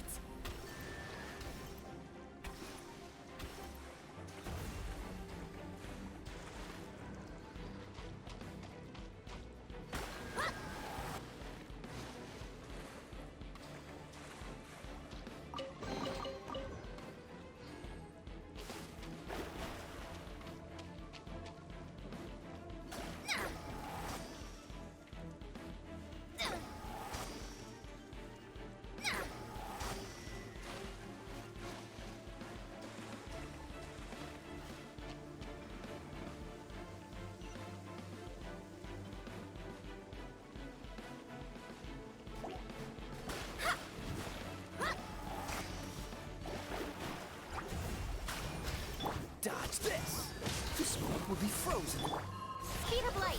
Dodge this! The smoke will be frozen. Speed of light.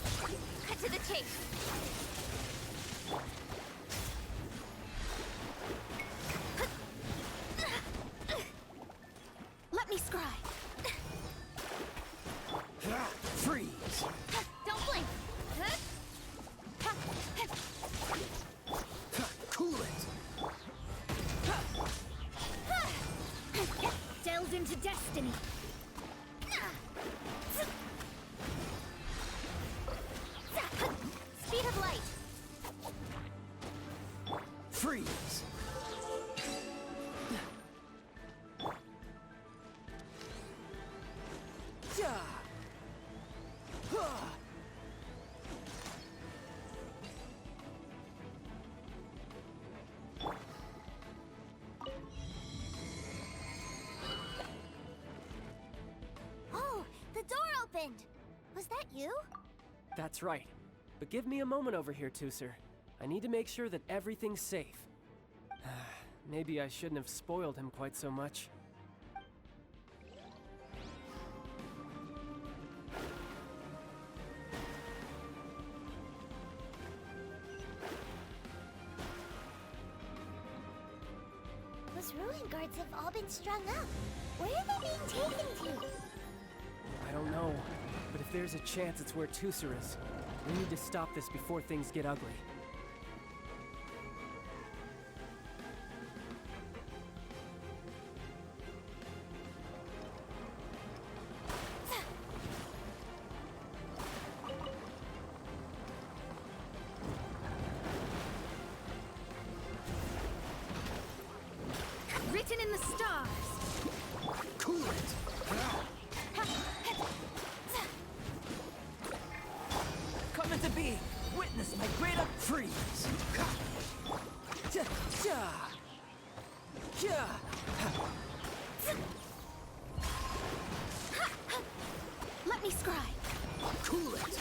Cut to the chase. Let me scry. Freeze! Don't blink. Cool it! Delve into destiny. Speed of light. Freeze! Yeah! Huh. Oh, the door opened. Was that you? That's right. But give me a moment over here, Tooser. I need to make sure that everything's safe. Maybe I shouldn't have spoiled him quite so much. Those ruin guards have all been strung up. Where are they being taken to? I don't know, but if there's a chance it's where Tooser is, we need to stop this before things get ugly. Written in the stars. Cool it! Come into being! Witness my great freeze! Let me scry. Cool it!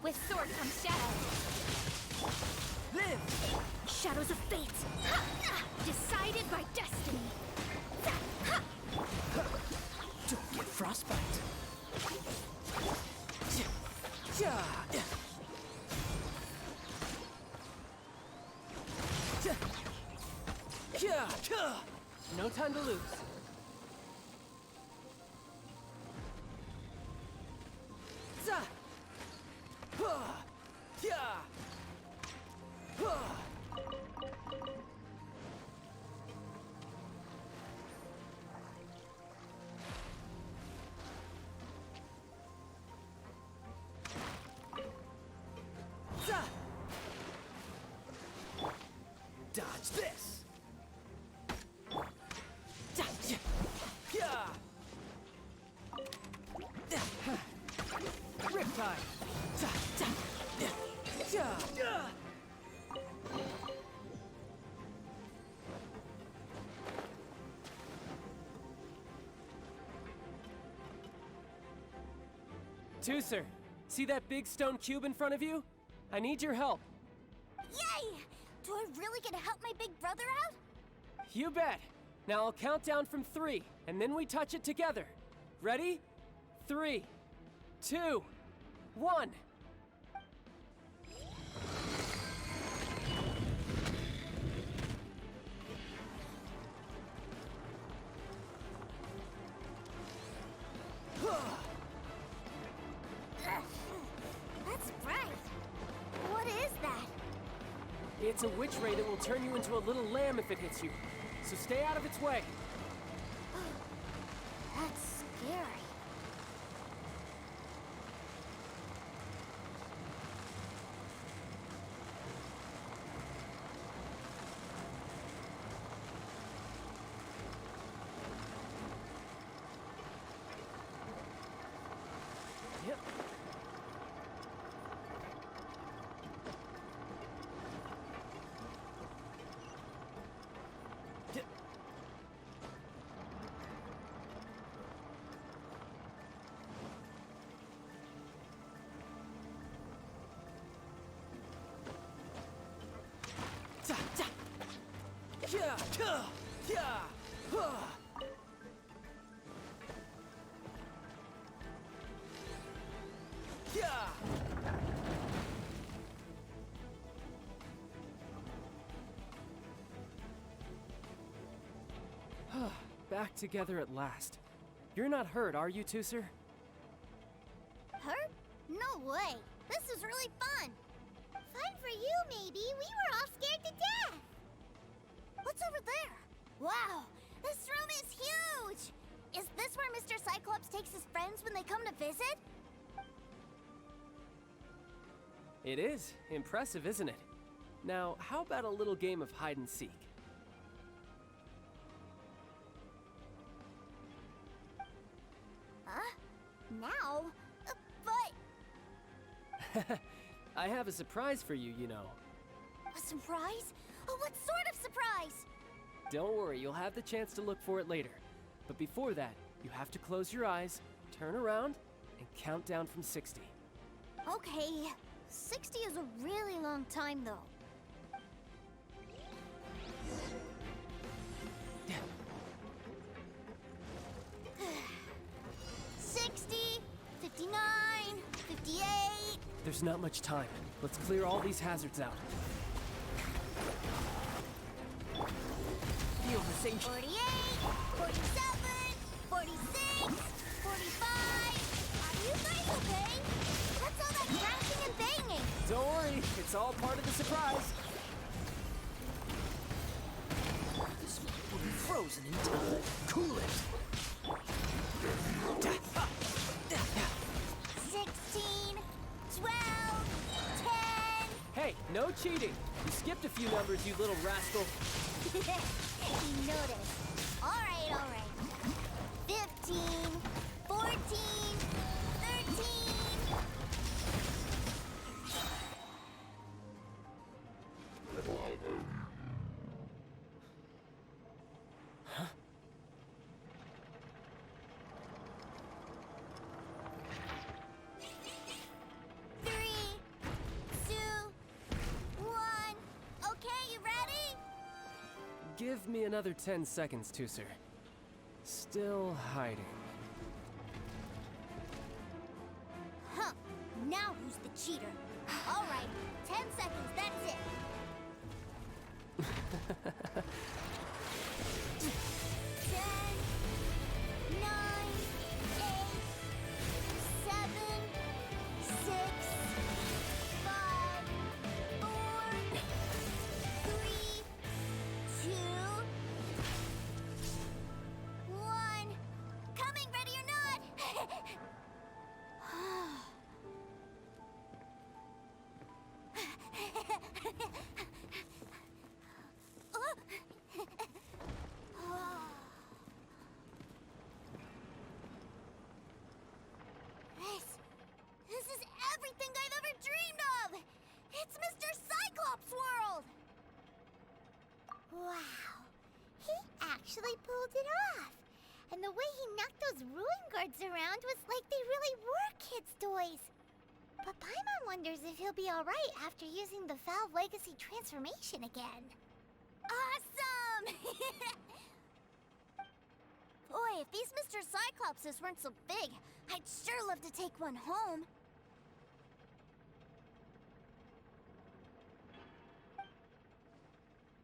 With sword comes shadow. Live! Shadows of fate. Decided by destiny. Don't get frostbite! No time to lose. Dodge this! Riptide! Tooser, See that big stone cube in front of you? I need your help. Yay! Do I really get to help my big brother out? You bet. Now I'll count down from 3, and then we touch it together. Ready? 3, 2, 1. That's bright. What is that? It's a witch ray that will turn you into a little lamb if it hits you. So stay out of its way. That's scary. Yep. Yep. Ta, ta. Yeah, yeah, yeah. Yeah. Back together at last. You're not hurt, are you, Tooser? Hurt? No way. This is really fun. Fun for you, maybe. We were all scared to death. What's over there? Wow, this room is huge. Is this where Mr. Cyclops takes his friends when they come to visit? It is. Impressive, isn't it? Now, how about a little game of hide and seek? Now? But... I have a surprise for you, you know. A surprise? Oh, what sort of surprise? Don't worry, you'll have the chance to look for it later. But before that, you have to close your eyes, turn around, and count down from 60. Okay, 60 is a really long time, though. Yeah. 60, 59, 58... There's not much time. Let's clear all these hazards out. Feel the same... 48, 47, 46, 45... Are you guys okay? What's all that crashing and banging? Don't worry, it's all part of the surprise. This will be frozen in time. Cool it. 16, 12, 10... Hey, no cheating. You skipped a few numbers, you little rascal. You noticed. All right. 15, 14, 13... Huh? Give me another 10 seconds, Tooser. Still hiding. Huh. Now who's the cheater? All right, 10 seconds, that's it. 10, 9, 8, 7, 6, 5, 4, 3, 2, 1. Coming, ready or not? This is everything I've ever dreamed of! It's Mr. Cyclops' world! Wow. He actually pulled it off. And the way he knocked those ruin guards around was like they really were kids' toys. But Paimon wonders if he'll be alright after using the Valve Legacy transformation again. Awesome! Boy, if these Mr. Cyclopses weren't so big, I'd sure love to take one home.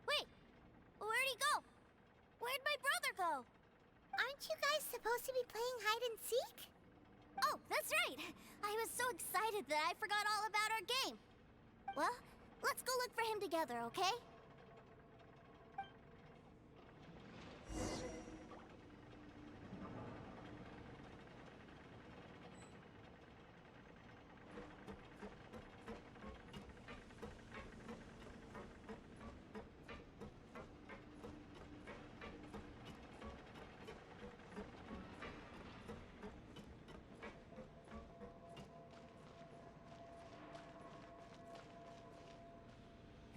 Wait, where'd he go? Where'd my brother go? Aren't you guys supposed to be playing hide and seek? Oh, that's right! I was so excited that I forgot all about our game. Well, let's go look for him together, okay?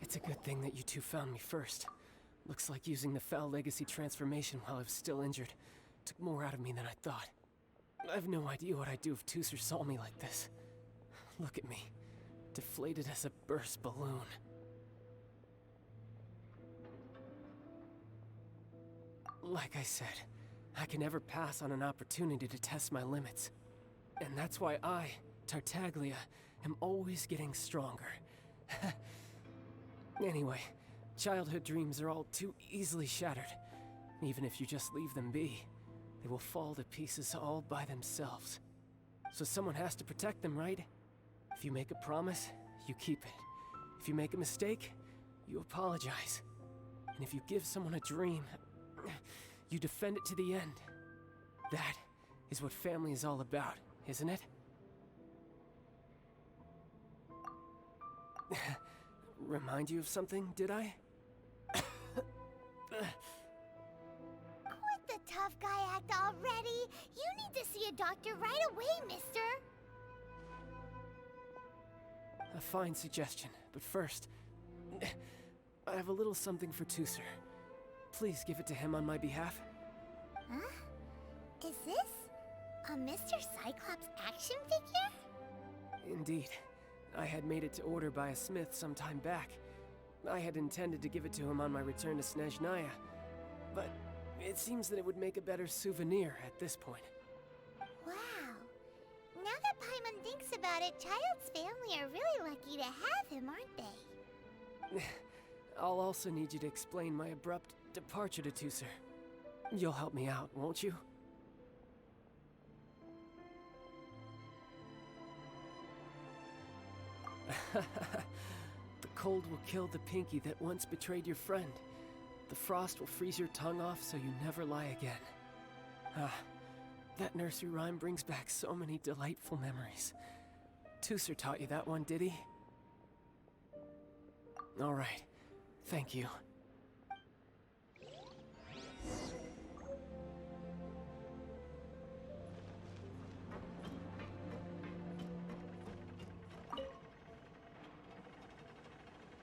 It's a good thing that you two found me first. Looks like using the Foul Legacy transformation while I was still injured took more out of me than I thought. I have no idea what I'd do if Teucer saw me like this. Look at me, deflated as a burst balloon. Like I said, I can never pass on an opportunity to test my limits. And that's why I, Tartaglia, am always getting stronger. Anyway, childhood dreams are all too easily shattered. Even if you just leave them be, they will fall to pieces all by themselves. So someone has to protect them, right? If you make a promise, you keep it. If you make a mistake, you apologize. And if you give someone a dream, you defend it to the end. That is what family is all about, isn't it? Remind you of something, did I? Quit the tough guy act already! You need to see a doctor right away, mister! A fine suggestion, but first, I have a little something for Teucer. Please give it to him on my behalf. Huh? Is this a Mr. Cyclops action figure? Indeed. I had made it to order by a smith some time back. I had intended to give it to him on my return to Snezhnaya, but it seems that it would make a better souvenir at this point. Wow. Now that Paimon thinks about it, Child's family are really lucky to have him, aren't they? I'll also need you to explain my abrupt departure to Teucer. You'll help me out, won't you? The cold will kill the pinky that once betrayed your friend. The frost will freeze your tongue off so you never lie again. Ah, that nursery rhyme brings back so many delightful memories. Teucer taught you that one, did he? All right, thank you.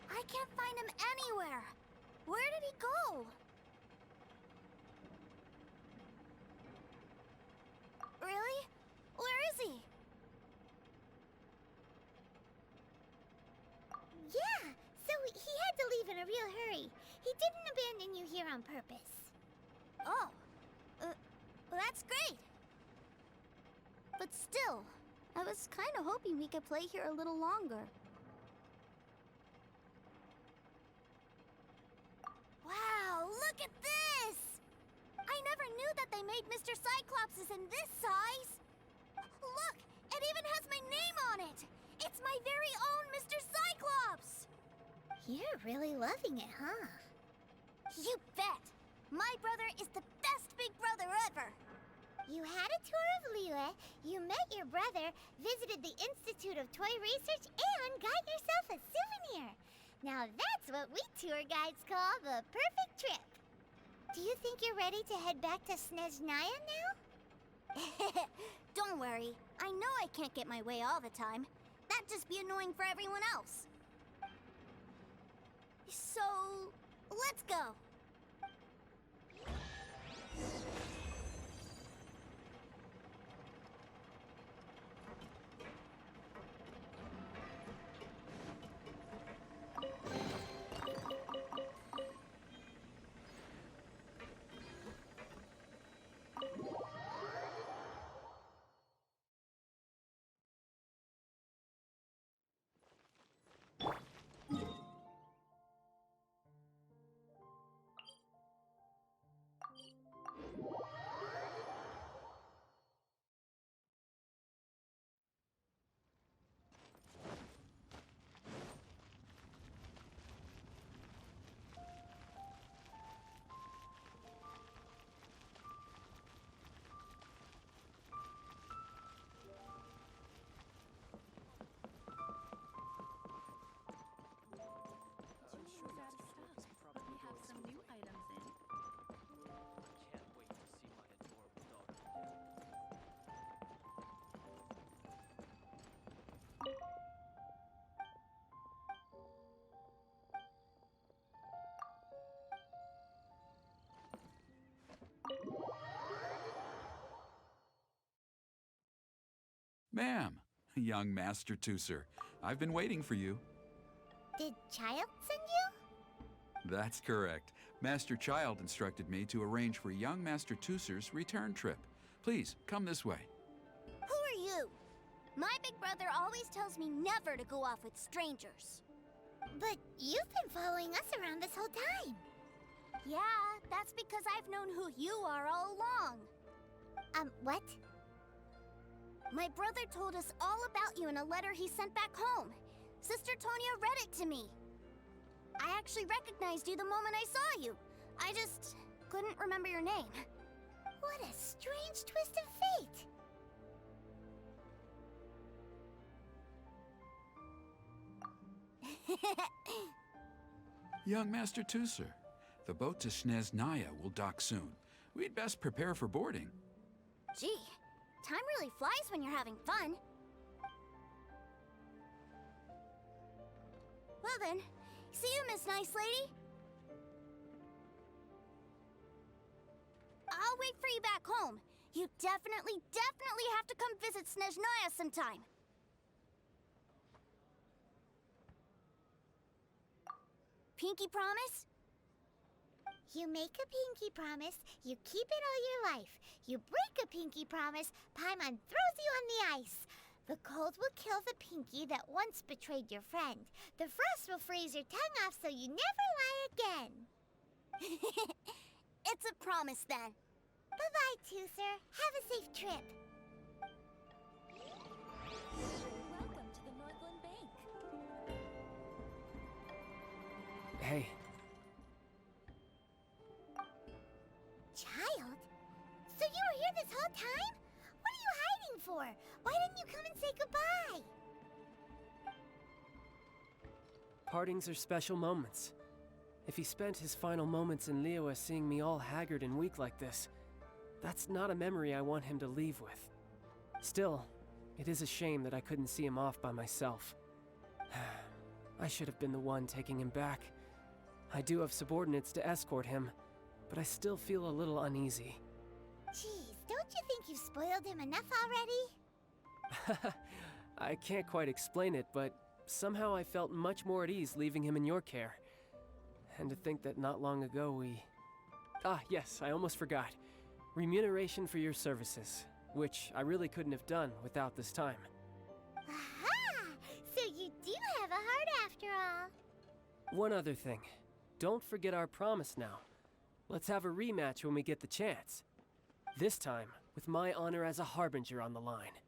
I can't find him anywhere. Where did he go? Really? Where is he? Yeah, so he had to leave in a real hurry. He didn't abandon you here on purpose. Oh, well, that's great. But still, I was kind of hoping we could play here a little longer. Wow, look at this! I never knew that they made Mr. Cyclopses in this size. Look, it even has my name on it. It's my very own Mr. Cyclops! You're really loving it, huh? You bet! My brother is the best big brother ever! You had a tour of Liyue, you met your brother, visited the Institute of Toy Research, and got yourself a souvenir. Now that's what we tour guides call the perfect trip. Do you think you're ready to head back to Snezhnaya now? Don't worry. I know I can't get my way all the time. That'd just be annoying for everyone else. So, let's go. Ma'am, young Master Tooser, I've been waiting for you. Did Child send you? That's correct. Master Child instructed me to arrange for young Master Tooser's return trip. Please, come this way. Who are you? My big brother always tells me never to go off with strangers. But you've been following us around this whole time. Yeah, that's because I've known who you are all along. What? My brother told us all about you in a letter he sent back home. Sister Tonya read it to me. I actually recognized you the moment I saw you. I just couldn't remember your name. What a strange twist of fate. Young Master Tooser, the boat to Sneznaya will dock soon. We'd best prepare for boarding. Gee, time really flies when you're having fun. Well then, see you, Miss Nice Lady. I'll wait for you back home. You definitely have to come visit Sneznaya sometime. Pinky promise? You make a pinky promise, you keep it all your life. You break a pinky promise, Paimon throws you on the ice. The cold will kill the pinky that once betrayed your friend. The frost will freeze your tongue off so you never lie again. It's a promise then. Bye-bye, Tooser. Have a safe trip. Welcome to the Northland Bank. Hey, Child? So you were here this whole time? What are you hiding for? Why didn't you come and say goodbye? partings are special moments. If he spent his final moments in Liyue seeing me all haggard and weak like this, that's not a memory I want him to leave with. Still, it is a shame that I couldn't see him off by myself. I should have been the one taking him back. I do have subordinates to escort him, but I still feel a little uneasy. Jeez, don't you think you've spoiled him enough already? I can't quite explain it, but somehow I felt much more at ease leaving him in your care. And to think that not long ago we... Ah, yes, I almost forgot. Remuneration for your services, which I really couldn't have done without this time. Aha! So you do have a heart after all. One other thing. Don't forget our promise now. Let's have a rematch when we get the chance. This time, with my honor as a harbinger on the line.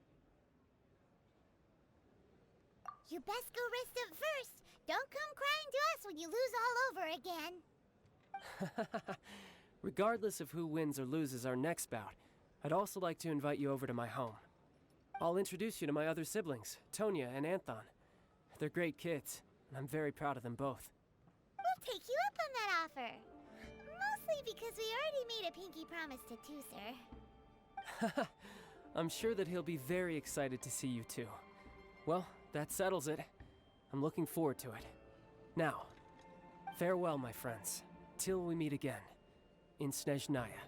You best go rest up first. Don't come crying to us when you lose all over again. Regardless of who wins or loses our next bout, I'd also like to invite you over to my home. I'll introduce you to my other siblings, Tonya and Anthon. They're great kids, and I'm very proud of them both. We'll take you up on that offer. Mostly because we already made a pinky promise to Tooser. I'm sure that he'll be very excited to see you too. Well, that settles it. I'm looking forward to it. Now, farewell, my friends, till we meet again in Sneznaya.